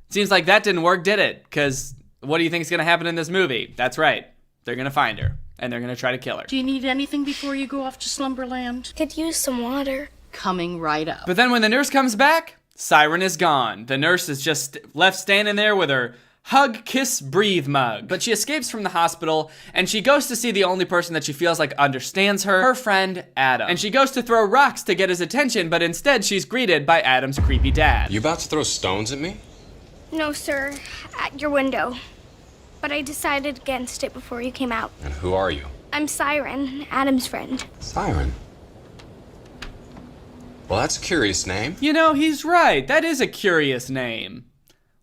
seems like that didn't work, did it? Because what do you think is gonna happen in this movie? That's right. They're gonna find her, and they're gonna try to kill her. Do you need anything before you go off to Slumberland? Could use some water. Coming right up. But then when the nurse comes back, Siren is gone. The nurse is just left standing there with her hug, kiss, breathe mug. But she escapes from the hospital and she goes to see the only person that she feels like understands her friend Adam. And she goes to throw rocks to get his attention, but instead she's greeted by Adam's creepy dad. You about to throw stones at me? No, sir. At your window. But I decided against it before you came out. And who are you? I'm Siren, Adam's friend. Siren? Well, that's a curious name. You know, he's right. That is a curious name.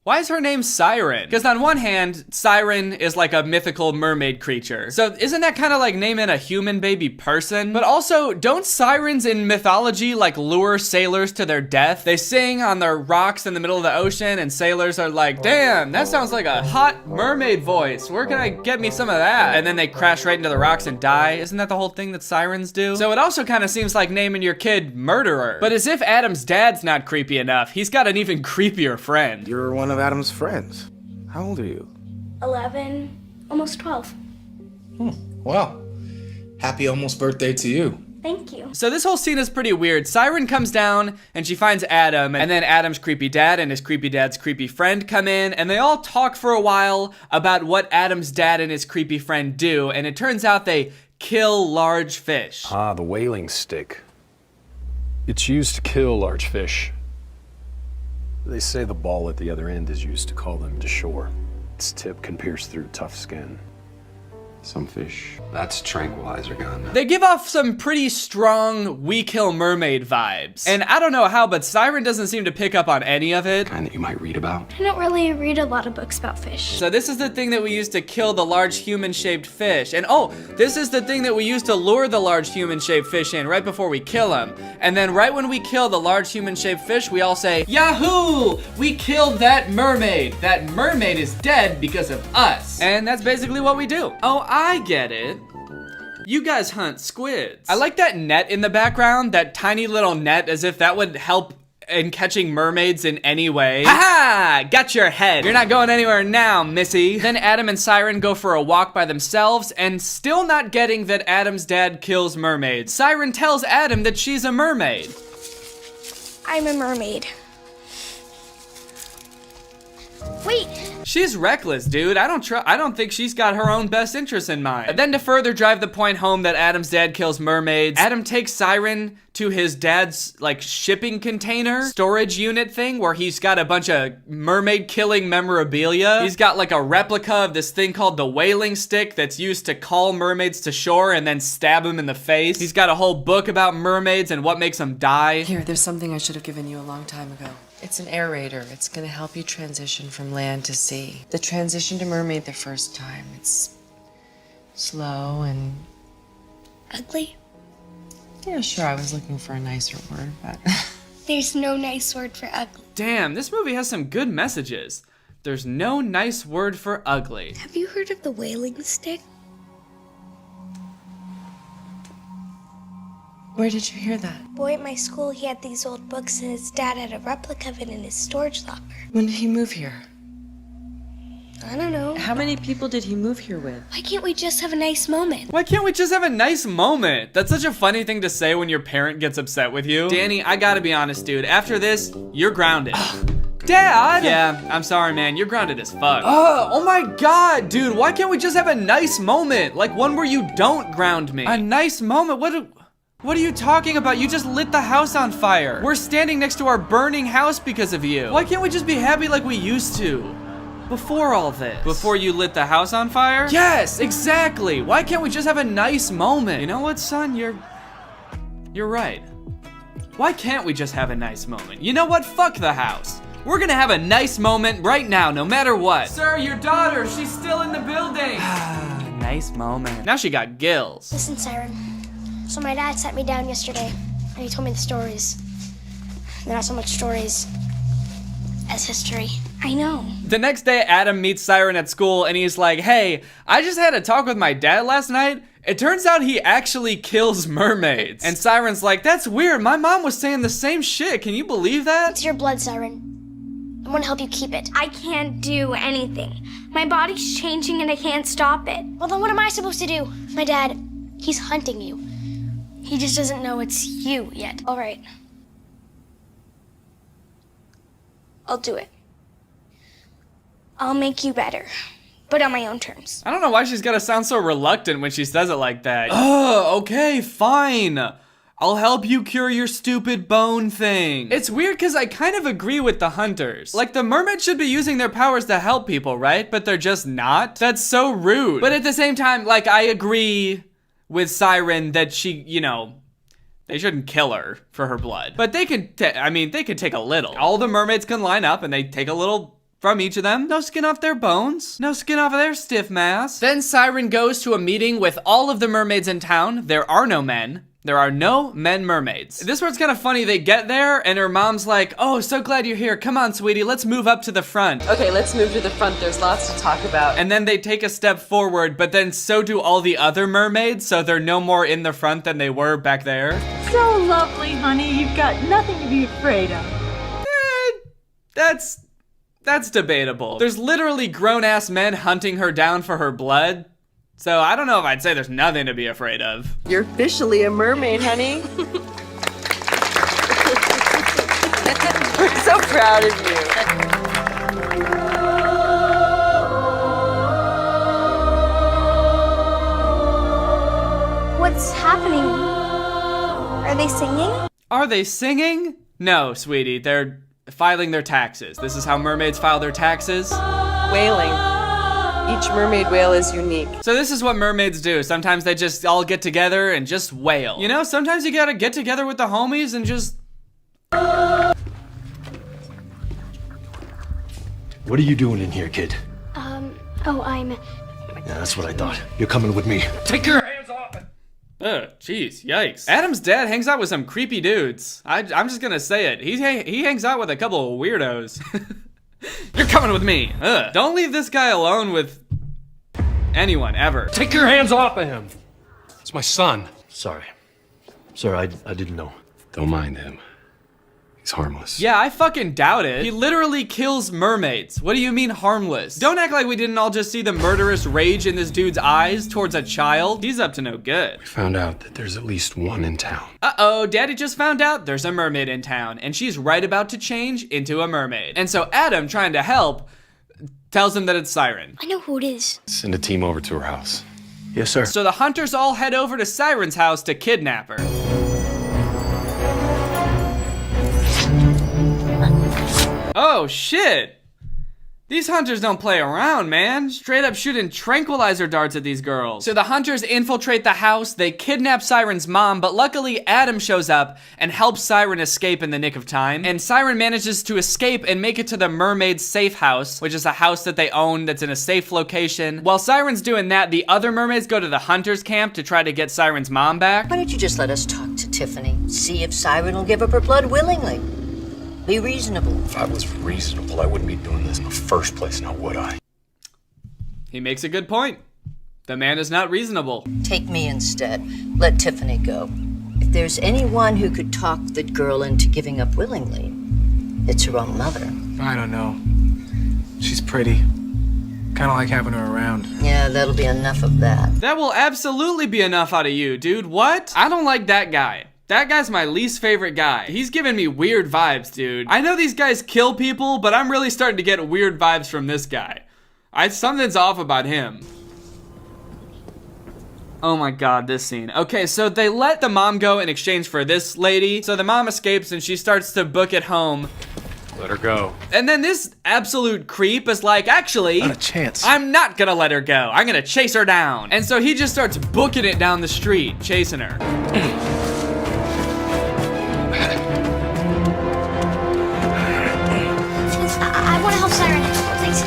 Why is her name Siren? Because on one hand, Siren is like a mythical mermaid creature. So isn't that kind of like naming a human baby person? But also, don't sirens in mythology like lure sailors to their death? They sing on the rocks in the middle of the ocean and sailors are like, damn, that sounds like a hot mermaid voice. Where can I get me some of that? And then they crash right into the rocks and die. Isn't that the whole thing that sirens do? So it also kind of seems like naming your kid Murderer. But as if Adam's dad's not creepy enough, he's got an even creepier friend. You're one of Adam's friends. How old are you? 11, almost 12. Well, happy almost birthday to you. Thank you. So this whole scene is pretty weird. Siren comes down and she finds Adam, and then Adam's creepy dad and his creepy dad's creepy friend come in, and they all talk for a while about what Adam's dad and his creepy friend do, and it turns out they kill large fish. Ah, the whaling stick. It's used to kill large fish. They say the ball at the other end is used to call them to shore. Its tip can pierce through tough skin. Some fish. That's tranquilizer gun. They give off some pretty strong We Kill Mermaid vibes. And I don't know how, but Siren doesn't seem to pick up on any of it. Kind that you might read about. I don't really read a lot of books about fish. So this is the thing that we use to kill the large human-shaped fish. And oh, this is the thing that we use to lure the large human-shaped fish in right before we kill them. And then right when we kill the large human-shaped fish, we all say, Yahoo! We killed that mermaid. That mermaid is dead because of us. And that's basically what we do. Oh, I get it. You guys hunt squids. I like that net in the background, that tiny little net, as if that would help in catching mermaids in any way. Ha-ha! Got your head. You're not going anywhere now, missy. Then Adam and Siren go for a walk by themselves, and still not getting that Adam's dad kills mermaids. Siren tells Adam that she's a mermaid. I'm a mermaid. Wait. She's reckless, dude. I don't think she's got her own best interests in mind. And then to further drive the point home that Adam's dad kills mermaids, Adam takes Siren to his dad's like shipping container storage unit thing where he's got a bunch of mermaid killing memorabilia. He's got like a replica of this thing called the whaling stick that's used to call mermaids to shore and then stab them in the face. He's got a whole book about mermaids and what makes them die. Here, there's something I should have given you a long time ago. It's an aerator. It's gonna help you transition from land to sea. The transition to mermaid the first time. It's slow and... Ugly? Yeah, sure, I was looking for a nicer word, but... There's no nice word for ugly. Damn, this movie has some good messages. There's no nice word for ugly. Have you heard of the whaling stick? Where did you hear that? Boy at my school, he had these old books and his dad had a replica of it in his storage locker. When did he move here? I don't know. How many people did he move here with? Why can't we just have a nice moment? Why can't we just have a nice moment? That's such a funny thing to say when your parent gets upset with you. Danny, I gotta be honest, dude. After this, you're grounded. Dad! Yeah, I'm sorry, man. You're grounded as fuck. Oh my god, dude. Why can't we just have a nice moment? Like one where you don't ground me. A nice moment? What are you talking about? You just lit the house on fire. We're standing next to our burning house because of you. Why can't we just be happy like we used to? Before all this. Before you lit the house on fire? Yes, exactly. Why can't we just have a nice moment? You know what, son? You're right. Why can't we just have a nice moment? You know what? Fuck the house. We're gonna have a nice moment right now, no matter what. Sir, your daughter, she's still in the building. Nice moment. Now she got gills. Listen, Siren. So my dad sat me down yesterday, and he told me the stories. They're not so much stories as history. I know. The next day, Adam meets Siren at school, and he's like, hey, I just had a talk with my dad last night. It turns out he actually kills mermaids. And Siren's like, that's weird. My mom was saying the same shit. Can you believe that? It's your blood, Siren. I want to help you keep it. I can't do anything. My body's changing, and I can't stop it. Well, then what am I supposed to do? My dad, he's hunting you. He just doesn't know it's you yet. All right. I'll do it. I'll make you better, but on my own terms. I don't know why she's gotta sound so reluctant when she says it like that. Oh, okay, fine. I'll help you cure your stupid bone thing. It's weird because I kind of agree with the hunters. Like, the mermaids should be using their powers to help people, right? But they're just not? That's so rude. But at the same time, like, I agree with Siren that she, you know, they shouldn't kill her for her blood. But they could, they could take a little. All the mermaids can line up and they take a little from each of them. No skin off their bones. No skin off of their stiff mass. Then Siren goes to a meeting with all of the mermaids in town. There are no men. There are no men mermaids. This part's kind of funny. They get there and her mom's like, oh, so glad you're here. Come on, sweetie, let's move up to the front. Okay, let's move to the front. There's lots to talk about. And then they take a step forward, but then so do all the other mermaids, so they're no more in the front than they were back there. So lovely, honey. You've got nothing to be afraid of. That's debatable. There's literally grown-ass men hunting her down for her blood. So I don't know if I'd say there's nothing to be afraid of. You're officially a mermaid, honey. We're so proud of you. What's happening? Are they singing? Are they singing? No, sweetie, they're filing their taxes. This is how mermaids file their taxes. Wailing. Each mermaid whale is unique. So this is what mermaids do. Sometimes they just all get together and just wail. You know, sometimes you gotta get together with the homies and just... What are you doing in here, kid? I'm... Yeah, that's what I thought. You're coming with me. Take your hands off it! Jeez, yikes. Adam's dad hangs out with some creepy dudes. I'm just gonna say it. He hangs out with a couple of weirdos. You're coming with me. Ugh. Don't leave this guy alone with anyone, ever. Take your hands off of him. It's my son. Sorry. Sir, I didn't know. Don't mind him. He's harmless. Yeah, I fucking doubt it. He literally kills mermaids. What do you mean harmless? Don't act like we didn't all just see the murderous rage in this dude's eyes towards a child. He's up to no good. We found out that there's at least one in town. Uh-oh, Daddy just found out there's a mermaid in town, and she's right about to change into a mermaid. And so Adam, trying to help, tells him that it's Siren. I know who it is. Send a team over to her house. Yes, sir. So the hunters all head over to Siren's house to kidnap her. Oh shit! These hunters don't play around, man. Straight up shooting tranquilizer darts at these girls. So the hunters infiltrate the house, they kidnap Siren's mom, but luckily Adam shows up and helps Siren escape in the nick of time. And Siren manages to escape and make it to the mermaid's safe house, which is a house that they own that's in a safe location. While Siren's doing that, the other mermaids go to the hunters camp to try to get Siren's mom back. Why don't you just let us talk to Tiffany? See if Siren will give up her blood willingly. Be reasonable. If I was reasonable, I wouldn't be doing this in the first place, now would I? He makes a good point. The man is not reasonable. Take me instead. Let Tiffany go. If there's anyone who could talk the girl into giving up willingly, it's her own mother. I don't know. She's pretty. Kind of like having her around. Yeah, that'll be enough of that. That will absolutely be enough out of you, dude. What? I don't like that guy. That guy's my least favorite guy. He's giving me weird vibes, dude. I know these guys kill people, but I'm really starting to get weird vibes from this guy. Something's off about him. Oh my god, this scene. Okay, so they let the mom go in exchange for this lady. So the mom escapes and she starts to book it home. Let her go. And then this absolute creep is like, actually, Not a chance. I'm not gonna let her go. I'm gonna chase her down. And so he just starts booking it down the street, chasing her. I want to help Siren. Please.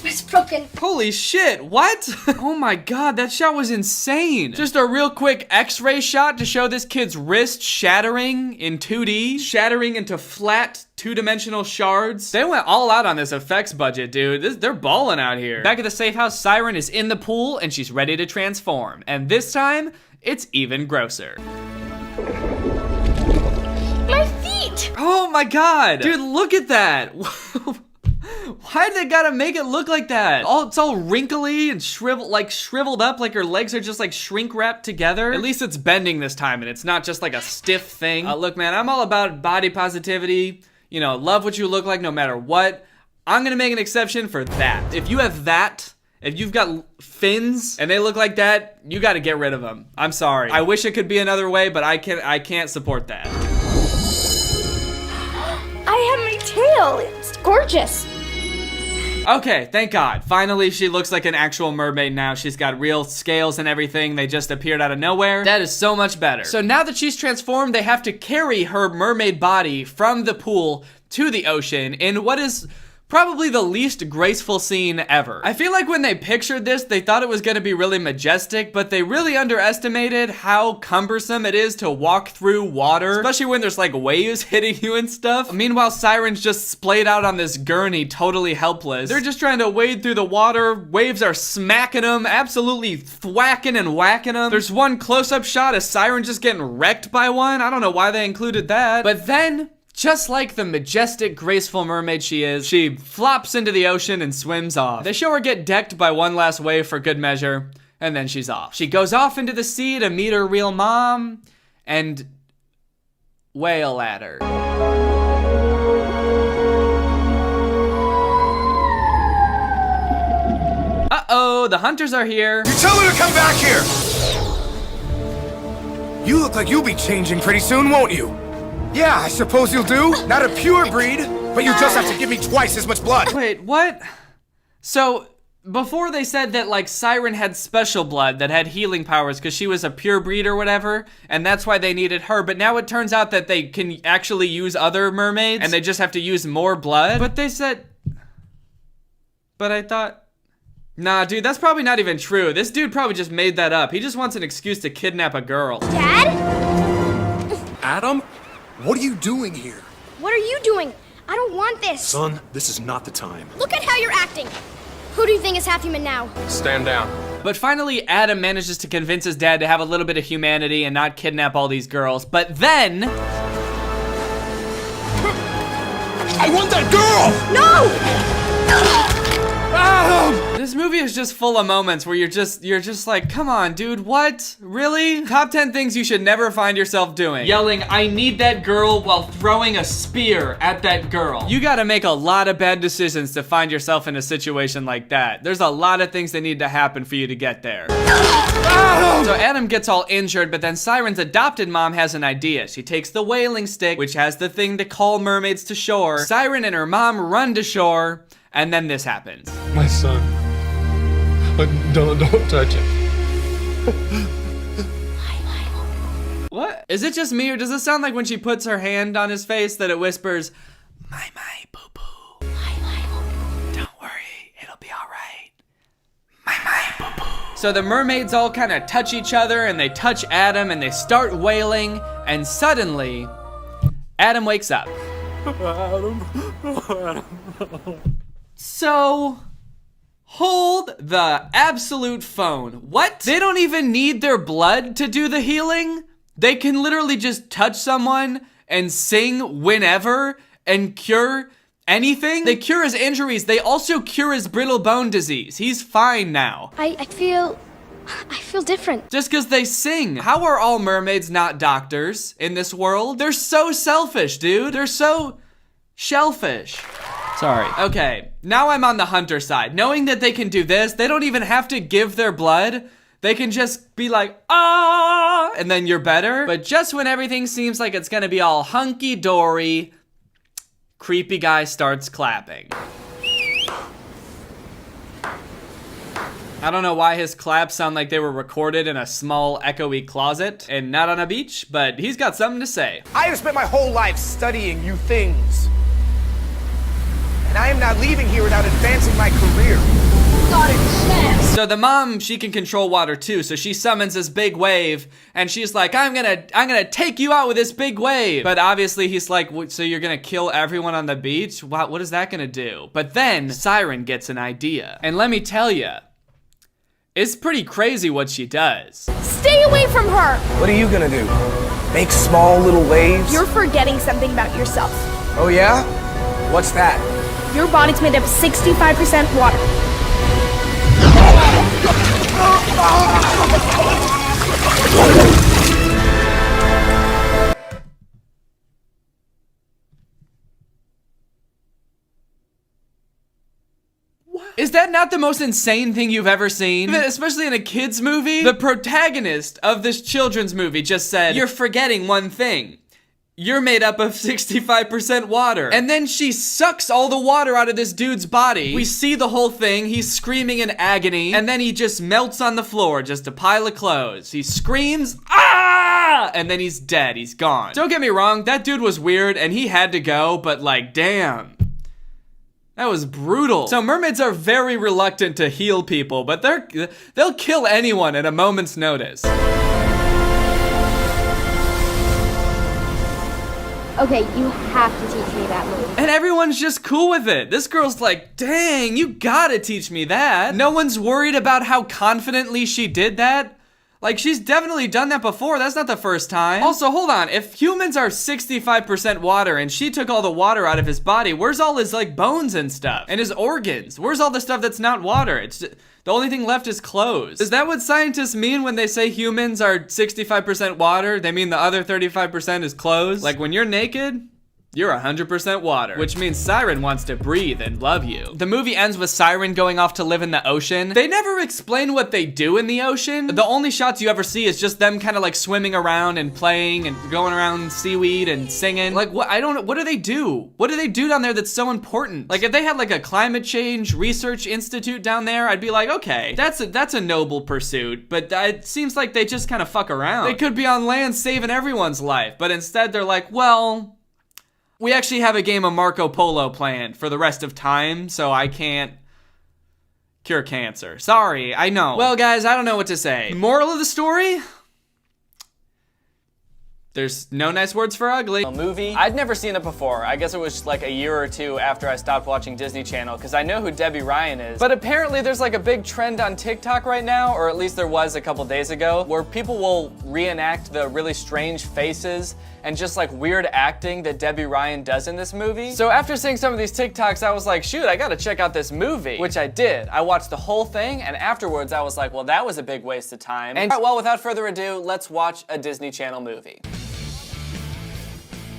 It's broken. Holy shit, what? Oh my god, that shot was insane. Just a real quick x-ray shot to show this kid's wrist shattering in 2D, shattering into flat two-dimensional shards. They went all out on this effects budget, dude. They're balling out here. Back at the safe house, Siren is in the pool and she's ready to transform. And this time, it's even grosser. My feet! Oh my god! Dude, look at that! Why they gotta make it look like that? It's all wrinkly and shriveled up, like her legs are just like shrink wrapped together. At least it's bending this time and it's not just like a stiff thing. Look, man, I'm all about body positivity. You know, love what you look like no matter what. I'm gonna make an exception for that. If you have that, if you've got fins and they look like that, you gotta get rid of them. I'm sorry. I wish it could be another way, but I can't support that. I have my tail. It's gorgeous. Okay, thank God. Finally, she looks like an actual mermaid now. She's got real scales and everything. They just appeared out of nowhere. That is so much better. So now that she's transformed, they have to carry her mermaid body from the pool to the ocean in what is probably the least graceful scene ever. I feel like when they pictured this, they thought it was gonna be really majestic, but they really underestimated how cumbersome it is to walk through water, especially when there's like waves hitting you and stuff. Meanwhile, Siren's just splayed out on this gurney, totally helpless. They're just trying to wade through the water. Waves are smacking them, absolutely thwacking and whacking them. There's one close-up shot of Siren just getting wrecked by one. I don't know why they included that. But then, just like the majestic, graceful mermaid she is, she flops into the ocean and swims off. They show her get decked by one last wave for good measure, and then she's off. She goes off into the sea to meet her real mom and wail at her. Uh-oh, the hunters are here. You tell her to come back here! You look like you'll be changing pretty soon, won't you? Yeah, I suppose you'll do. Not a pure breed, But you just have to give me twice as much blood. Wait, what? So, before they said that, like, Siren had special blood that had healing powers because she was a pure breed or whatever, and that's why they needed her, but now it turns out that they can actually use other mermaids, and they just have to use more blood? But they said... But I thought... Nah, dude, that's probably not even true. This dude probably just made that up. He just wants an excuse to kidnap a girl. Dad? Adam, what are you doing here? What are you doing? I don't want this. Son, this is not the time. Look at how you're acting. Who do you think is half human now? Stand down. But finally, Adam manages to convince his dad to have a little bit of humanity and not kidnap all these girls. But then... I want that girl! No! This movie is just full of moments where you're just like, come on, dude, what? Really? Top 10 things you should never find yourself doing. Yelling, I need that girl while throwing a spear at that girl. You gotta make a lot of bad decisions to find yourself in a situation like that. There's a lot of things that need to happen for you to get there. So Adam gets all injured, but then Siren's adopted mom has an idea. She takes the whaling stick, which has the thing to call mermaids to shore. Siren and her mom run to shore, and then this happens. My son. Don't touch him. What? Is it just me, or does it sound like when she puts her hand on his face that it whispers, my, boo-boo. Don't worry, it'll be all right. My, boo-boo. So the mermaids all kind of touch each other, and they touch Adam, and they start wailing, and suddenly, Adam wakes up. So... hold the absolute phone. What? They don't even need their blood to do the healing? They can literally just touch someone and sing whenever and cure anything? They cure his injuries. They also cure his brittle bone disease. He's fine now. I feel different. Just because they sing. How are all mermaids not doctors in this world? They're so selfish, dude. They're so shellfish. Sorry. Okay, now I'm on the hunter side. Knowing that they can do this, they don't even have to give their blood. They can just be like, ah, and then you're better. But just when everything seems like it's gonna be all hunky-dory, creepy guy starts clapping. I don't know why his claps sound like they were recorded in a small, echoey closet and not on a beach, but he's got something to say. I have spent my whole life studying you things. And I am not leaving here without advancing my career. Not a chance. So the mom, she can control water too, so she summons this big wave, and she's like, I'm gonna take you out with this big wave. But obviously he's like, so you're gonna kill everyone on the beach? What is that gonna do? But then Siren gets an idea. And let me tell you, it's pretty crazy what she does. Stay away from her! What are you gonna do? Make small little waves? You're forgetting something about yourself. Oh yeah? What's that? Your body's made up of 65% water. Is that not the most insane thing you've ever seen? Especially in a kid's movie? The protagonist of this children's movie just said, you're forgetting one thing. You're made up of 65% water. And then she sucks all the water out of this dude's body. We see the whole thing. He's screaming in agony. And then he just melts on the floor, just a pile of clothes. He screams, ah! And then he's dead. He's gone. Don't get me wrong, that dude was weird and he had to go, but like, damn. That was brutal. So mermaids are very reluctant to heal people, but they'll kill anyone at a moment's notice. Okay, you have to teach me that move. And everyone's just cool with it. This girl's like, dang, you gotta teach me that. No one's worried about how confidently she did that. Like, she's definitely done that before. That's not the first time. Also, hold on. If humans are 65% water and she took all the water out of his body, where's all his, like, bones and stuff? And his organs? Where's all the stuff that's not water? It's just, the only thing left is clothes. Is that what scientists mean when they say humans are 65% water? They mean the other 35% is clothes? Like, when you're naked, You're 100% water, which means Siren wants to breathe and love you. The movie ends with Siren going off to live in the ocean. They never explain what they do in the ocean. The only shots you ever see is just them kind of like swimming around and playing and going around seaweed and singing. Like, what? I don't know. What do they do? What do they do down there that's so important? Like, if they had like a climate change research institute down there, I'd be like, okay, that's a noble pursuit, but it seems like they just kind of fuck around. They could be on land saving everyone's life, but instead they're like, well, we actually have a game of Marco Polo planned for the rest of time, so I can't cure cancer. Sorry, I know. Well, guys, I don't know what to say. Moral of the story? There's no nice words for ugly. A movie. I'd never seen it before. I guess it was like a year or two after I stopped watching Disney Channel, because I know who Debbie Ryan is. But apparently there's like a big trend on TikTok right now, or at least there was a couple days ago, where people will reenact the really strange faces and just like weird acting that Debbie Ryan does in this movie. So after seeing some of these TikToks, I was like, shoot, I gotta check out this movie, which I did. I watched the whole thing, and afterwards I was like, well, that was a big waste of time. And well, without further ado, let's watch a Disney Channel movie.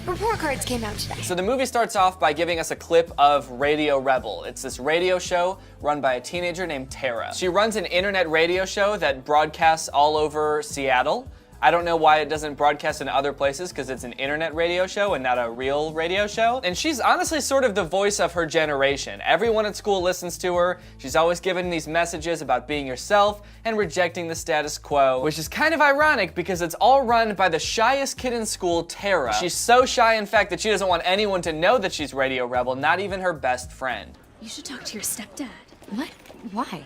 Report cards came out today. So the movie starts off by giving us a clip of Radio Rebel. It's this radio show run by a teenager named Tara. She runs an internet radio show that broadcasts all over Seattle. I don't know why it doesn't broadcast in other places, because it's an internet radio show and not a real radio show. And she's honestly sort of the voice of her generation. Everyone at school listens to her. She's always giving these messages about being yourself and rejecting the status quo, which is kind of ironic because it's all run by the shyest kid in school, Tara. She's so shy, in fact, that she doesn't want anyone to know that she's Radio Rebel, not even her best friend. You should talk to your stepdad. What? Why?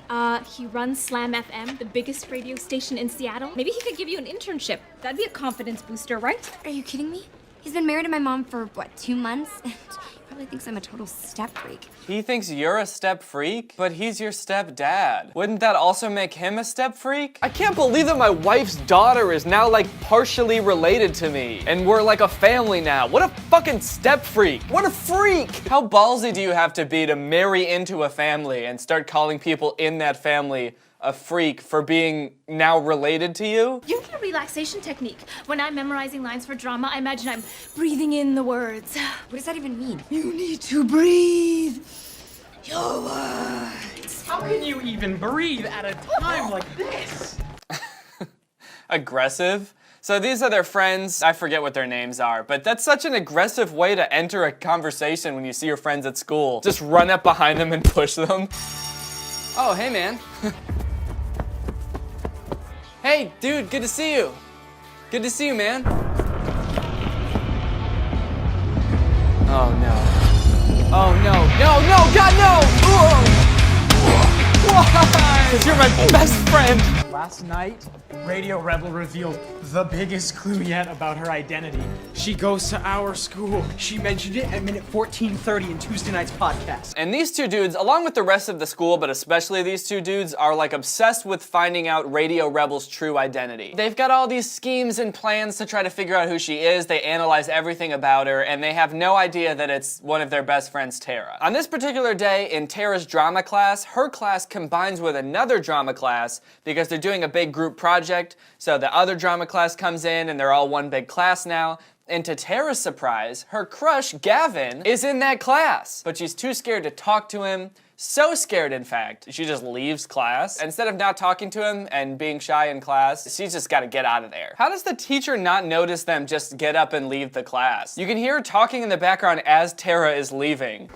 He runs Slam FM, the biggest radio station in Seattle. Maybe he could give you an internship. That'd be a confidence booster, right? Are you kidding me? He's been married to my mom for, what, 2 months? And he probably thinks I'm a total step freak. He thinks you're a step freak, but he's your stepdad. Wouldn't that also make him a step freak? I can't believe that my wife's daughter is now like partially related to me, and we're like a family now. What a fucking step freak. What a freak. How ballsy do you have to be to marry into a family and start calling people in that family a freak for being now related to you? You need a relaxation technique. When I'm memorizing lines for drama, I imagine I'm breathing in the words. What does that even mean? You need to breathe your words. How can you even breathe at a time like this? Aggressive? So these are their friends. I forget what their names are, but that's such an aggressive way to enter a conversation when you see your friends at school. Just run up behind them and push them. Oh, hey man. Hey, dude, good to see you. Good to see you, man. Oh no. Oh no, no, God, no! Why? Because you're my best friend. Last night, Radio Rebel revealed the biggest clue yet about her identity. She goes to our school. She mentioned it at minute 14:30 in Tuesday night's podcast. And these two dudes, along with the rest of the school, but especially these two dudes, are like obsessed with finding out Radio Rebel's true identity. They've got all these schemes and plans to try to figure out who she is. They analyze everything about her, and they have no idea that it's one of their best friends, Tara. On this particular day, in Tara's drama class, her class combines with another drama class because they're doing a big group project. So the other drama class comes in and they're all one big class now. And to Tara's surprise, her crush, Gavin, is in that class. But she's too scared to talk to him. So scared, in fact, she just leaves class. Instead of not talking to him and being shy in class, she's just gotta get out of there. How does the teacher not notice them just get up and leave the class? You can hear her talking in the background as Tara is leaving.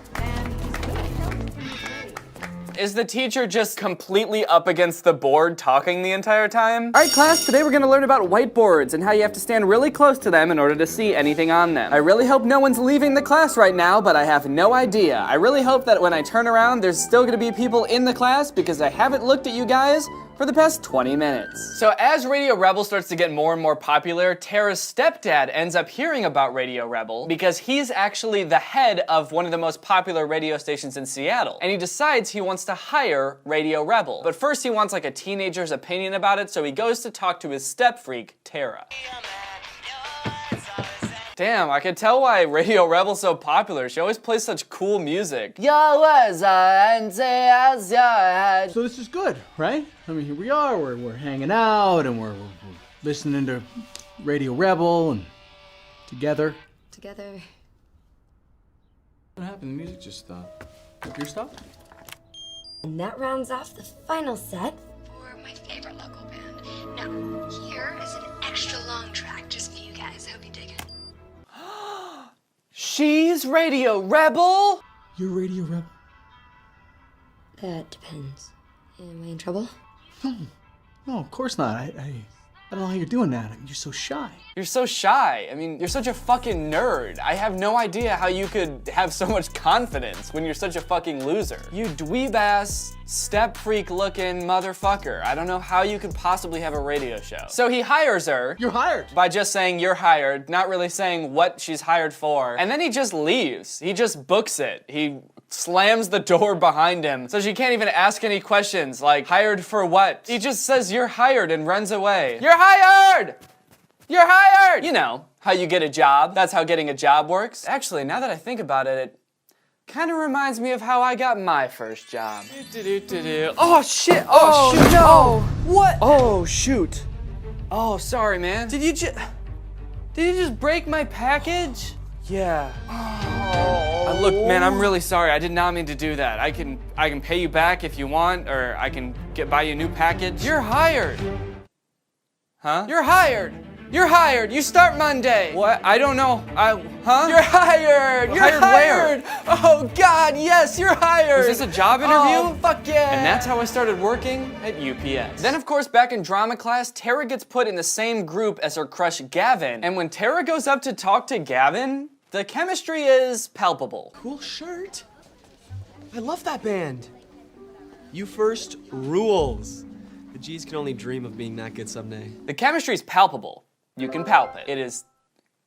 Is the teacher just completely up against the board talking the entire time? All right, class, today we're gonna learn about whiteboards and how you have to stand really close to them in order to see anything on them. I really hope no one's leaving the class right now, but I have no idea. I really hope that when I turn around, there's still gonna be people in the class because I haven't looked at you guys for the past 20 minutes. So as Radio Rebel starts to get more and more popular, Tara's stepdad ends up hearing about Radio Rebel because he's actually the head of one of the most popular radio stations in Seattle. And he decides he wants to hire Radio Rebel. But first he wants like a teenager's opinion about it, so he goes to talk to his step freak, Tara. Damn, I can tell why Radio Rebel's so popular. She always plays such cool music. So this is good, right? I mean, here we are, we're hanging out, and we're listening to Radio Rebel, and together. Together. What happened? The music just stopped. Your stuff? And that rounds off the final set for my favorite local band. Now, here is an extra long track just for you guys. Hope you dig it. She's Radio Rebel? You're Radio Rebel? That depends. Am I in trouble? No, of course not. I don't know how you're doing that. I mean, you're so shy. You're so shy. I mean, you're such a fucking nerd. I have no idea how you could have so much confidence when you're such a fucking loser. You dweeb-ass, step freak looking motherfucker. I don't know how you could possibly have a radio show. So he hires her. You're hired. By just saying you're hired, not really saying what she's hired for. And then he just leaves. He just books it. He slams the door behind him so she can't even ask any questions like, hired for what? He just says you're hired and runs away. You're hired! You're hired! You know, how you get a job. That's how getting a job works. Actually, now that I think about it, it kind of reminds me of how I got my first job. Oh shit! Oh shoot! No! What? Oh shoot! Oh, sorry, man. Did you just break my package? Yeah. Oh. Look, man, I'm really sorry. I did not mean to do that. I can pay you back if you want, or I can buy you a new package. You're hired. Huh? You're hired. You're hired. You start Monday. What? I don't know. Huh? You're hired. You're hired. Where? Oh God, yes, you're hired. Was this a job interview? Oh, fuck yeah. And that's how I started working at UPS. Then, of course, back in drama class, Tara gets put in the same group as her crush Gavin. And when Tara goes up to talk to Gavin, the chemistry is palpable. Cool shirt. I love that band. You First rules. The G's can only dream of being that good someday. The chemistry is palpable. You can palp it. It is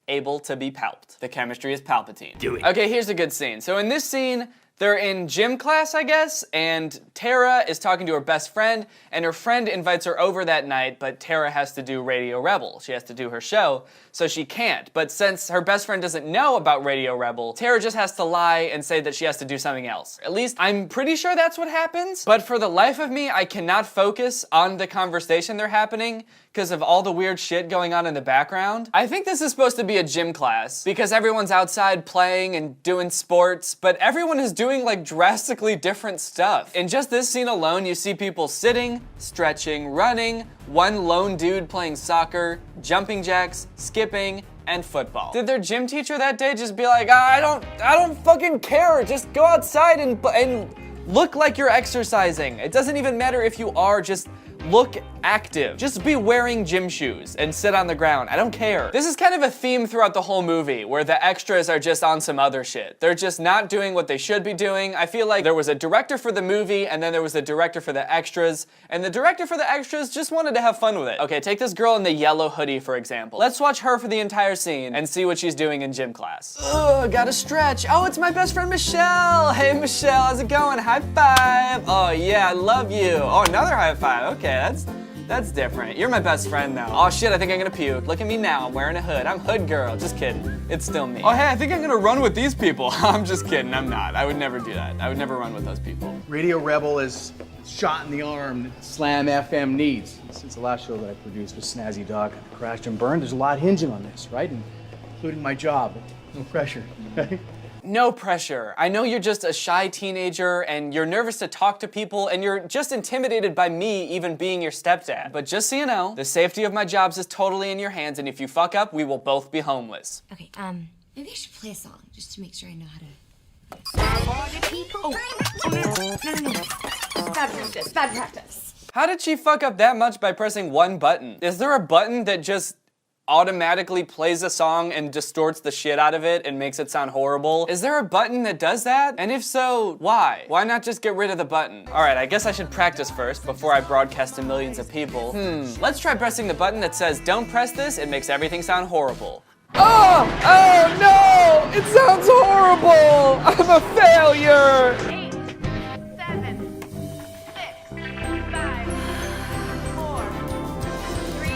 able to be palped. The chemistry is Palpatine. Do it. Okay, here's a good scene. So in this scene, they're in gym class, I guess, and Tara is talking to her best friend, and her friend invites her over that night, but Tara has to do Radio Rebel. She has to do her show, so she can't. But since her best friend doesn't know about Radio Rebel, Tara just has to lie and say that she has to do something else. At least, I'm pretty sure that's what happens, but for the life of me, I cannot focus on the conversation they're happening because of all the weird shit going on in the background. I think this is supposed to be a gym class because everyone's outside playing and doing sports, but everyone is doing like drastically different stuff. In just this scene alone, you see people sitting, stretching, running, one lone dude playing soccer, jumping jacks, skipping, and football. Did their gym teacher that day just be like, I don't fucking care, just go outside and look like you're exercising. It doesn't even matter if you are, just look active. Just be wearing gym shoes and sit on the ground. I don't care. This is kind of a theme throughout the whole movie where the extras are just on some other shit. They're just not doing what they should be doing. I feel like there was a director for the movie and then there was a director for the extras, and the director for the extras just wanted to have fun with it. Okay, take this girl in the yellow hoodie, for example. Let's watch her for the entire scene and see what she's doing in gym class. Ugh, gotta stretch. Oh, it's my best friend Michelle. Hey Michelle, how's it going? High five. Oh yeah, I love you. Oh, another high five. Okay, that's different. You're my best friend now. Oh shit, I think I'm gonna puke. Look at me now, I'm wearing a hood. I'm hood girl, just kidding. It's still me. Oh hey, I think I'm gonna run with these people. I'm just kidding, I'm not. I would never do that. I would never run with those people. Radio Rebel is shot in the arm that Slam FM needs. Since the last show that I produced with Snazzy Dog crashed and burned, there's a lot hinging on this, right? Including my job. No pressure, okay? No pressure. I know you're just a shy teenager and you're nervous to talk to people and you're just intimidated by me even being your stepdad. But just so you know, the safety of my jobs is totally in your hands, and if you fuck up, we will both be homeless. Okay, maybe I should play a song just to make sure I know how to. No. Bad practice. How did she fuck up that much by pressing one button? Is there a button that just automatically plays a song and distorts the shit out of it and makes it sound horrible? Is there a button that does that? And if so, why? Why not just get rid of the button? All right, I guess I should practice first before I broadcast to millions of people. Let's try pressing the button that says, don't press this, it makes everything sound horrible. Oh no, it sounds horrible. I'm a failure. 8, 7, 6, 5, 4, 3.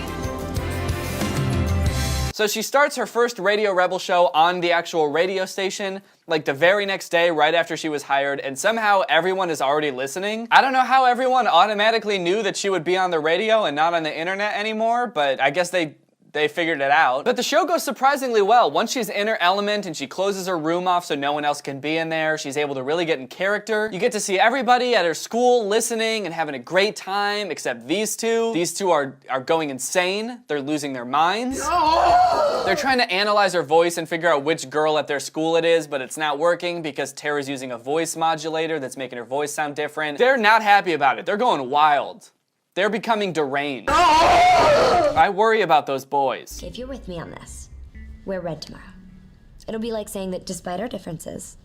So she starts her first Radio Rebel show on the actual radio station, like the very next day right after she was hired, and somehow everyone is already listening. I don't know how everyone automatically knew that she would be on the radio and not on the internet anymore, but I guess they they figured it out. But the show goes surprisingly well. Once she's in her element and she closes her room off so no one else can be in there, she's able to really get in character. You get to see everybody at her school listening and having a great time, except these two. These two are going insane. They're losing their minds. They're trying to analyze her voice and figure out which girl at their school it is, but it's not working because Tara's using a voice modulator that's making her voice sound different. They're not happy about it. They're going wild. They're becoming deranged. I worry about those boys. If you're with me on this, we're red tomorrow. It'll be like saying that despite our differences,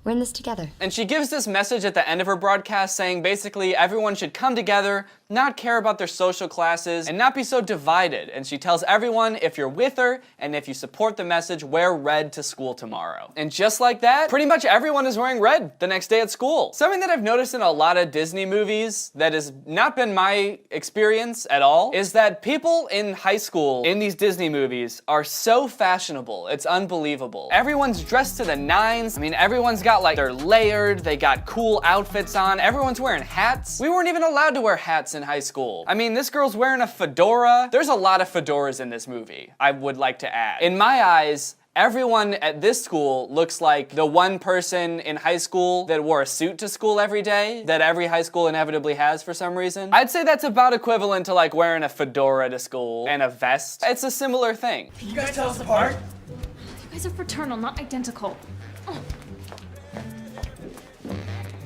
we're in this together. And she gives this message at the end of her broadcast saying basically everyone should come together, not care about their social classes, and not be so divided. And she tells everyone if you're with her and if you support the message, wear red to school tomorrow. And just like that, pretty much everyone is wearing red the next day at school. Something that I've noticed in a lot of Disney movies that has not been my experience at all is that people in high school in these Disney movies are so fashionable. It's unbelievable. Everyone's dressed to the nines. I mean, everyone's got like, they're layered, they got cool outfits on, everyone's wearing hats. We weren't even allowed to wear hats in high school. I mean, this girl's wearing a fedora. There's a lot of fedoras in this movie, I would like to add. In my eyes, everyone at this school looks like the one person in high school that wore a suit to school every day that every high school inevitably has for some reason. I'd say that's about equivalent to like wearing a fedora to school and a vest. It's a similar thing. Can you guys tell us apart? You guys are fraternal, not identical.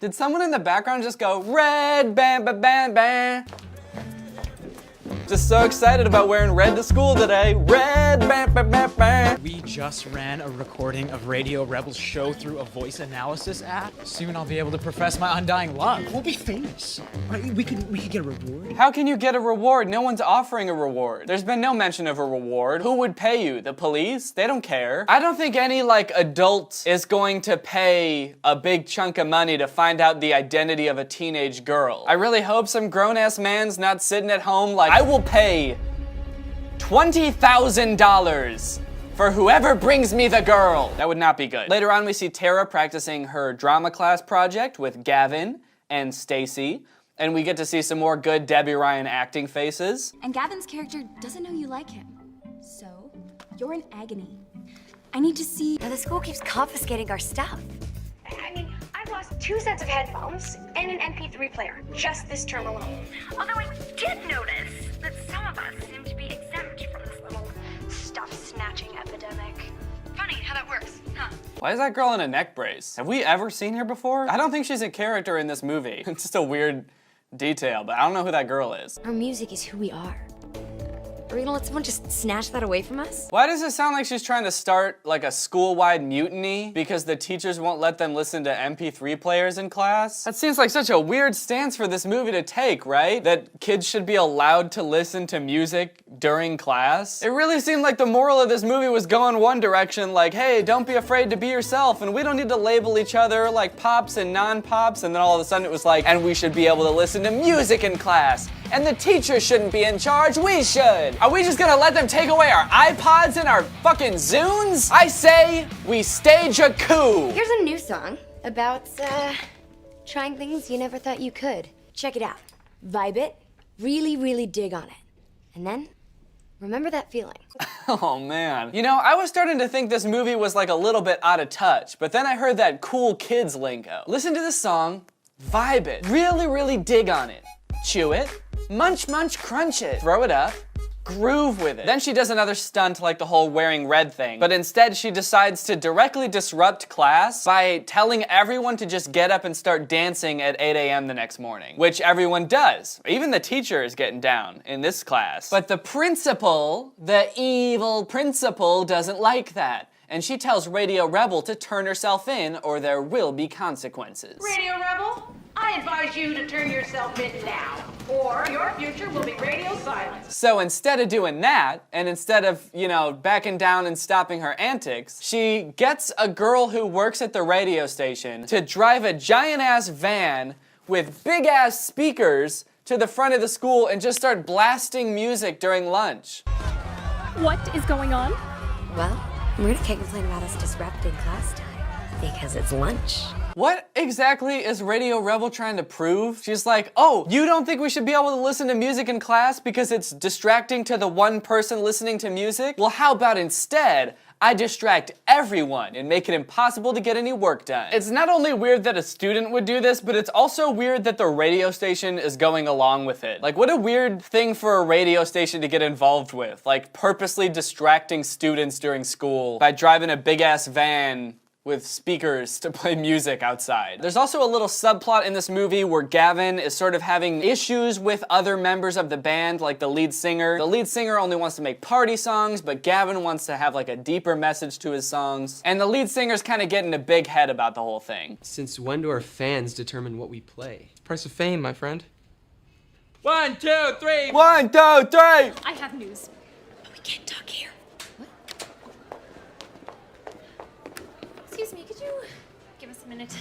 Did someone in the background just go, red, bam, bam, bam, bam? Just so excited about wearing red to school today. Red, bam, bam, bam, bam. We just ran a recording of Radio Rebel's show through a voice analysis app. Soon I'll be able to profess my undying love. We'll be famous. We could get a reward. How can you get a reward? No one's offering a reward. There's been no mention of a reward. Who would pay you? The police? They don't care. I don't think any like adult is going to pay a big chunk of money to find out the identity of a teenage girl. I really hope some grown-ass man's not sitting at home like, I will pay $20,000 for whoever brings me the girl. That would not be good. Later on, we see Tara practicing her drama class project with Gavin and Stacy, and we get to see some more good Debbie Ryan acting faces. And Gavin's character doesn't know you like him. So, you're in agony. I need to see... Now the school keeps confiscating our stuff. I mean, I've lost 2 sets of headphones and an MP3 player just this term alone. Although I did notice that some of us seem to be exempt from this little stuff-snatching epidemic. Funny how that works, huh? Why is that girl in a neck brace? Have we ever seen her before? I don't think she's a character in this movie. It's just a weird detail, but I don't know who that girl is. Our music is who we are. Are we gonna let someone just snatch that away from us? Why does it sound like she's trying to start like a school-wide mutiny because the teachers won't let them listen to MP3 players in class? That seems like such a weird stance for this movie to take, right? That kids should be allowed to listen to music during class? It really seemed like the moral of this movie was going one direction, like, hey, don't be afraid to be yourself, and we don't need to label each other like pops and non-pops, and then all of a sudden it was like, and we should be able to listen to music in class, and the teachers shouldn't be in charge, we should! Are we just gonna let them take away our iPods and our fucking Zunes? I say we stage a coup! Here's a new song about, trying things you never thought you could. Check it out. Vibe it, really, really dig on it. And then, remember that feeling. Oh man. You know, I was starting to think this movie was like a little bit out of touch, but then I heard that cool kids lingo. Listen to this song, vibe it, really, really dig on it. Chew it, munch, munch, crunch it, throw it up, groove with it. Then she does another stunt like the whole wearing red thing, but instead she decides to directly disrupt class by telling everyone to just get up and start dancing at 8 a.m. the next morning, which everyone does. Even the teacher is getting down in this class. But the principal, the evil principal, doesn't like that. And she tells Radio Rebel to turn herself in or there will be consequences. Radio Rebel, I advise you to turn yourself in now, or your future will be radio silence. So instead of doing that, and instead of, you know, backing down and stopping her antics, she gets a girl who works at the radio station to drive a giant-ass van with big-ass speakers to the front of the school and just start blasting music during lunch. What is going on? Well, Marita can't complain about us disrupting class time because it's lunch. What exactly is Radio Rebel trying to prove? She's like, oh, you don't think we should be able to listen to music in class because it's distracting to the one person listening to music? Well, how about instead, I distract everyone and make it impossible to get any work done. It's not only weird that a student would do this, but it's also weird that the radio station is going along with it. Like, what a weird thing for a radio station to get involved with. Like, purposely distracting students during school by driving a big-ass van with speakers to play music outside. There's also a little subplot in this movie where Gavin is sort of having issues with other members of the band, like the lead singer. The lead singer only wants to make party songs, but Gavin wants to have like a deeper message to his songs. And the lead singer's kind of getting a big head about the whole thing. Since when do our fans determine what we play? Price of fame, my friend. 1, 2, 3. 1, 2, 3. I have news. We can't talk here. Excuse me, could you give us a minute?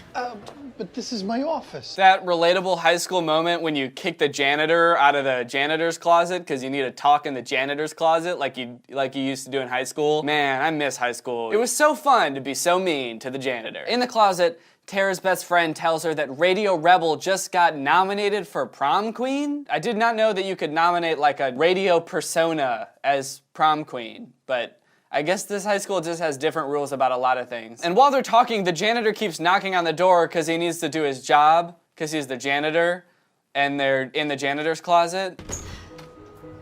But this is my office. That relatable high school moment when you kick the janitor out of the janitor's closet because you need to talk in the janitor's closet like you used to do in high school. Man, I miss high school. It was so fun to be so mean to the janitor. In the closet, Tara's best friend tells her that Radio Rebel just got nominated for prom queen. I did not know that you could nominate like a radio persona as prom queen, but I guess this high school just has different rules about a lot of things. And while they're talking, the janitor keeps knocking on the door because he needs to do his job, because he's the janitor, and they're in the janitor's closet.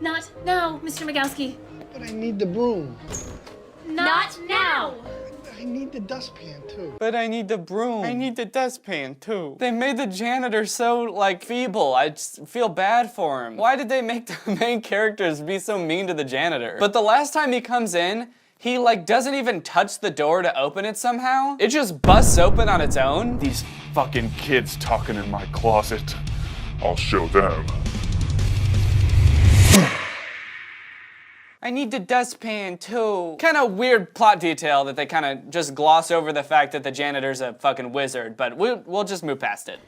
Not now, Mr. Migowski. But I need the broom. Not now! I need the dustpan, too. But I need the broom. I need the dustpan, too. They made the janitor so, like, feeble. I just feel bad for him. Why did they make the main characters be so mean to the janitor? But the last time he comes in, he, like, doesn't even touch the door to open it somehow. It just busts open on its own. These fucking kids talking in my closet. I'll show them. I need the dustpan too. Kind of weird plot detail that they kind of just gloss over the fact that the janitor's a fucking wizard, but we'll just move past it.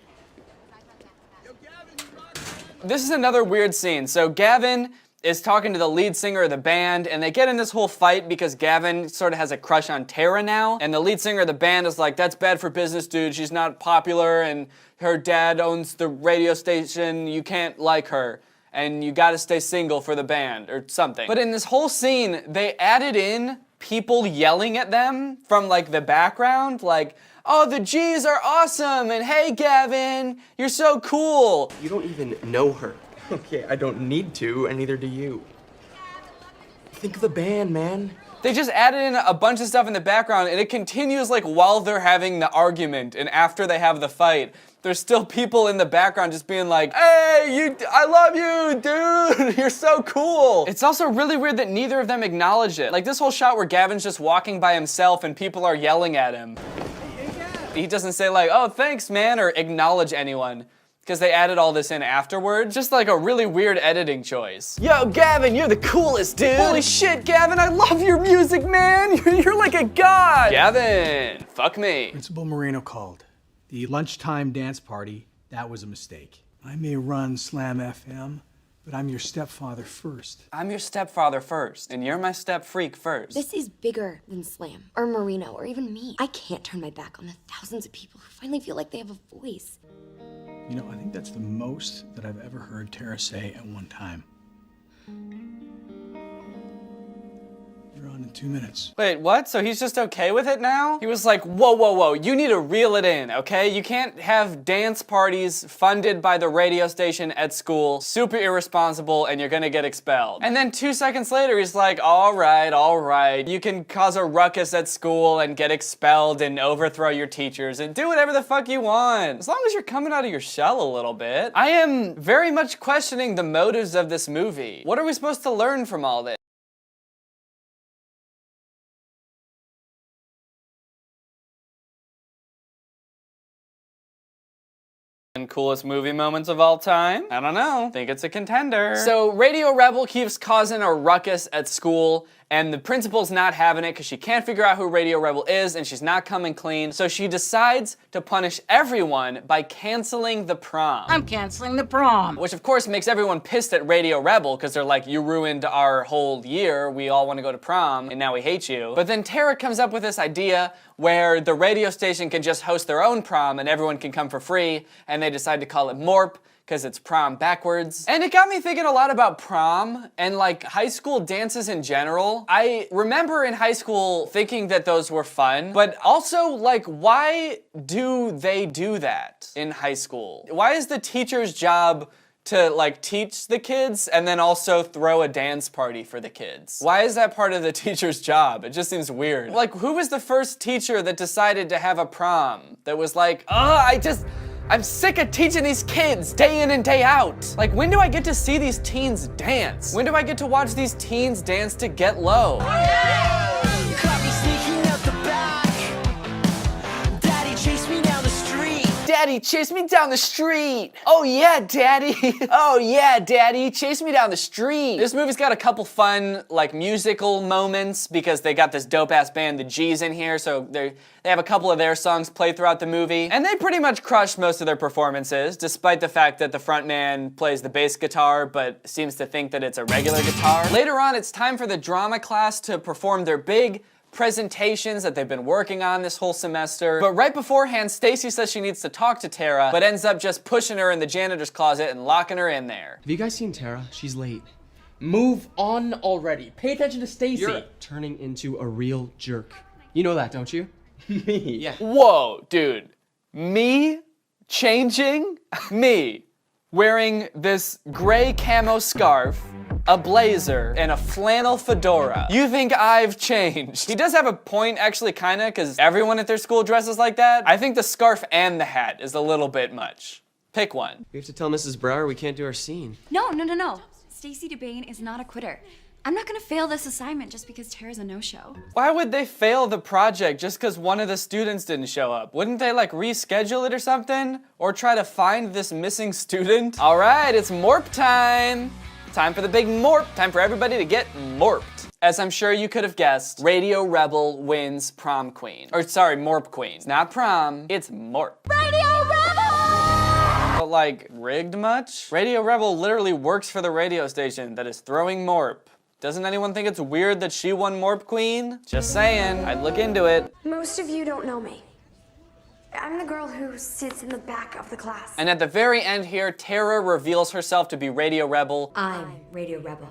This is another weird scene. So Gavin is talking to the lead singer of the band, and they get in this whole fight because Gavin sort of has a crush on Tara now, and the lead singer of the band is like, that's bad for business, dude. She's not popular, and her dad owns the radio station. You can't like her, and you gotta stay single for the band, or something. But in this whole scene, they added in people yelling at them from like the background, like, oh, the G's are awesome, and hey, Gavin, you're so cool. You don't even know her. Okay, I don't need to, and neither do you. Think of the band, man. They just added in a bunch of stuff in the background, and it continues like while they're having the argument, and after they have the fight, there's still people in the background just being like, hey, I love you, dude, you're so cool. It's also really weird that neither of them acknowledge it. Like this whole shot where Gavin's just walking by himself and people are yelling at him. He doesn't say like, oh, thanks, man, or acknowledge anyone, because they added all this in afterwards. Just like a really weird editing choice. Yo, Gavin, you're the coolest, dude. Holy shit, Gavin, I love your music, man. You're like a god. Gavin, fuck me. Principal Marino called. The lunchtime dance party, that was a mistake. I may run Slam FM, but I'm your stepfather first. I'm your stepfather first, and you're my step freak first. This is bigger than Slam, or Marino, or even me. I can't turn my back on the thousands of people who finally feel like they have a voice. You know, I think that's the most that I've ever heard Tara say at one time. You're on in 2 minutes. Wait, what? So he's just okay with it now? He was like, whoa, whoa, whoa, you need to reel it in, okay? You can't have dance parties funded by the radio station at school, super irresponsible, and you're gonna get expelled. And then 2 seconds later, he's like, all right, you can cause a ruckus at school and get expelled and overthrow your teachers and do whatever the fuck you want. As long as you're coming out of your shell a little bit. I am very much questioning the motives of this movie. What are we supposed to learn from all this? And coolest movie moments of all time? I don't know. Think it's a contender. So Radio Rebel keeps causing a ruckus at school, and the principal's not having it because she can't figure out who Radio Rebel is and she's not coming clean. So she decides to punish everyone by canceling the prom. I'm canceling the prom. Which of course makes everyone pissed at Radio Rebel because they're like, you ruined our whole year. We all want to go to prom and now we hate you. But then Tara comes up with this idea where the radio station can just host their own prom and everyone can come for free, and they decide to call it MORP because it's prom backwards. And it got me thinking a lot about prom and like high school dances in general. I remember in high school thinking that those were fun, but also like, why do they do that in high school? Why is the teacher's job to like teach the kids and then also throw a dance party for the kids? Why is that part of the teacher's job? It just seems weird. Like, who was the first teacher that decided to have a prom that was like, I'm sick of teaching these kids day in and day out. Like, when do I get to see these teens dance? When do I get to watch these teens dance to Get Low? Daddy, chase me down the street. Oh yeah, Daddy. Oh yeah, Daddy, chase me down the street. This movie's got a couple fun, like, musical moments because they got this dope-ass band, the G's, in here, so they have a couple of their songs played throughout the movie. And they pretty much crushed most of their performances, despite the fact that the frontman plays the bass guitar, but seems to think that it's a regular guitar. Later on, it's time for the drama class to perform their big presentations that they've been working on this whole semester. But right beforehand, Stacy says she needs to talk to Tara, but ends up just pushing her in the janitor's closet and locking her in there. Have you guys seen Tara? She's late. Move on already. Pay attention to Stacy. You're turning into a real jerk. You know that, don't you? Me. Yeah. Whoa, dude. Me changing? Me wearing this gray camo scarf, a blazer, and a flannel fedora. You think I've changed? He does have a point, actually, kinda, because everyone at their school dresses like that. I think the scarf and the hat is a little bit much. Pick one. We have to tell Mrs. Brower we can't do our scene. No. Stacy DeBane is not a quitter. I'm not gonna fail this assignment just because Tara's a no-show. Why would they fail the project just because one of the students didn't show up? Wouldn't they like reschedule it or something? Or try to find this missing student? All right, it's MORP time. Time for the big MORP. Time for everybody to get MORPed. As I'm sure you could have guessed, Radio Rebel wins prom queen. Or sorry, MORP queen. It's not prom, it's MORP. Radio Rebel! But like, rigged much? Radio Rebel literally works for the radio station that is throwing MORP. Doesn't anyone think it's weird that she won MORP queen? Just saying, I'd look into it. Most of you don't know me. I'm the girl who sits in the back of the class. And at the very end here, Tara reveals herself to be Radio Rebel. I'm Radio Rebel.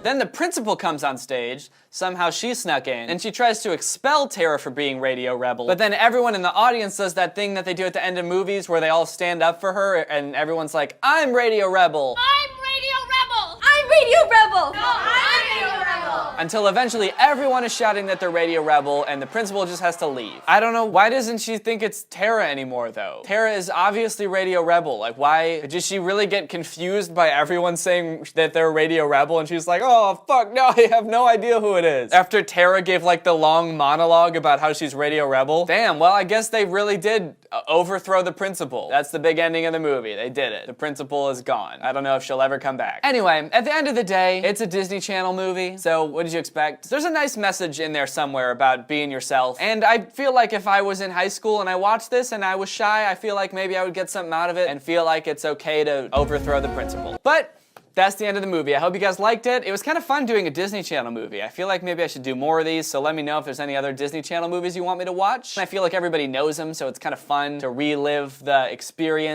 Then the principal comes on stage, somehow she snuck in, and she tries to expel Tara for being Radio Rebel. But then everyone in the audience does that thing that they do at the end of movies where they all stand up for her and everyone's like, I'm Radio Rebel. I'm Radio Rebel! I'm Radio Rebel! No, I'm Radio Rebel! Until eventually everyone is shouting that they're Radio Rebel and the principal just has to leave. I don't know, why doesn't she think it's Tara anymore though? Tara is obviously Radio Rebel. Like, why, did she really get confused by everyone saying that they're Radio Rebel and she's like, oh fuck, no, I have no idea who it is. After Tara gave like the long monologue about how she's Radio Rebel. Damn, well I guess they really did overthrow the principal. That's the big ending of the movie, they did it. The principal is gone. I don't know if she'll ever come back. Anyway, at the end of the day, it's a Disney Channel movie, so what did you expect? There's a nice message in there somewhere about being yourself, and I feel like if I was in high school and I watched this and I was shy, I feel like maybe I would get something out of it and feel like it's okay to overthrow the principal. But that's the end of the movie. I hope you guys liked it. It was kind of fun doing a Disney Channel movie. I feel like maybe I should do more of these, so let me know if there's any other Disney Channel movies you want me to watch. I feel like everybody knows them, so it's kind of fun to relive the experience.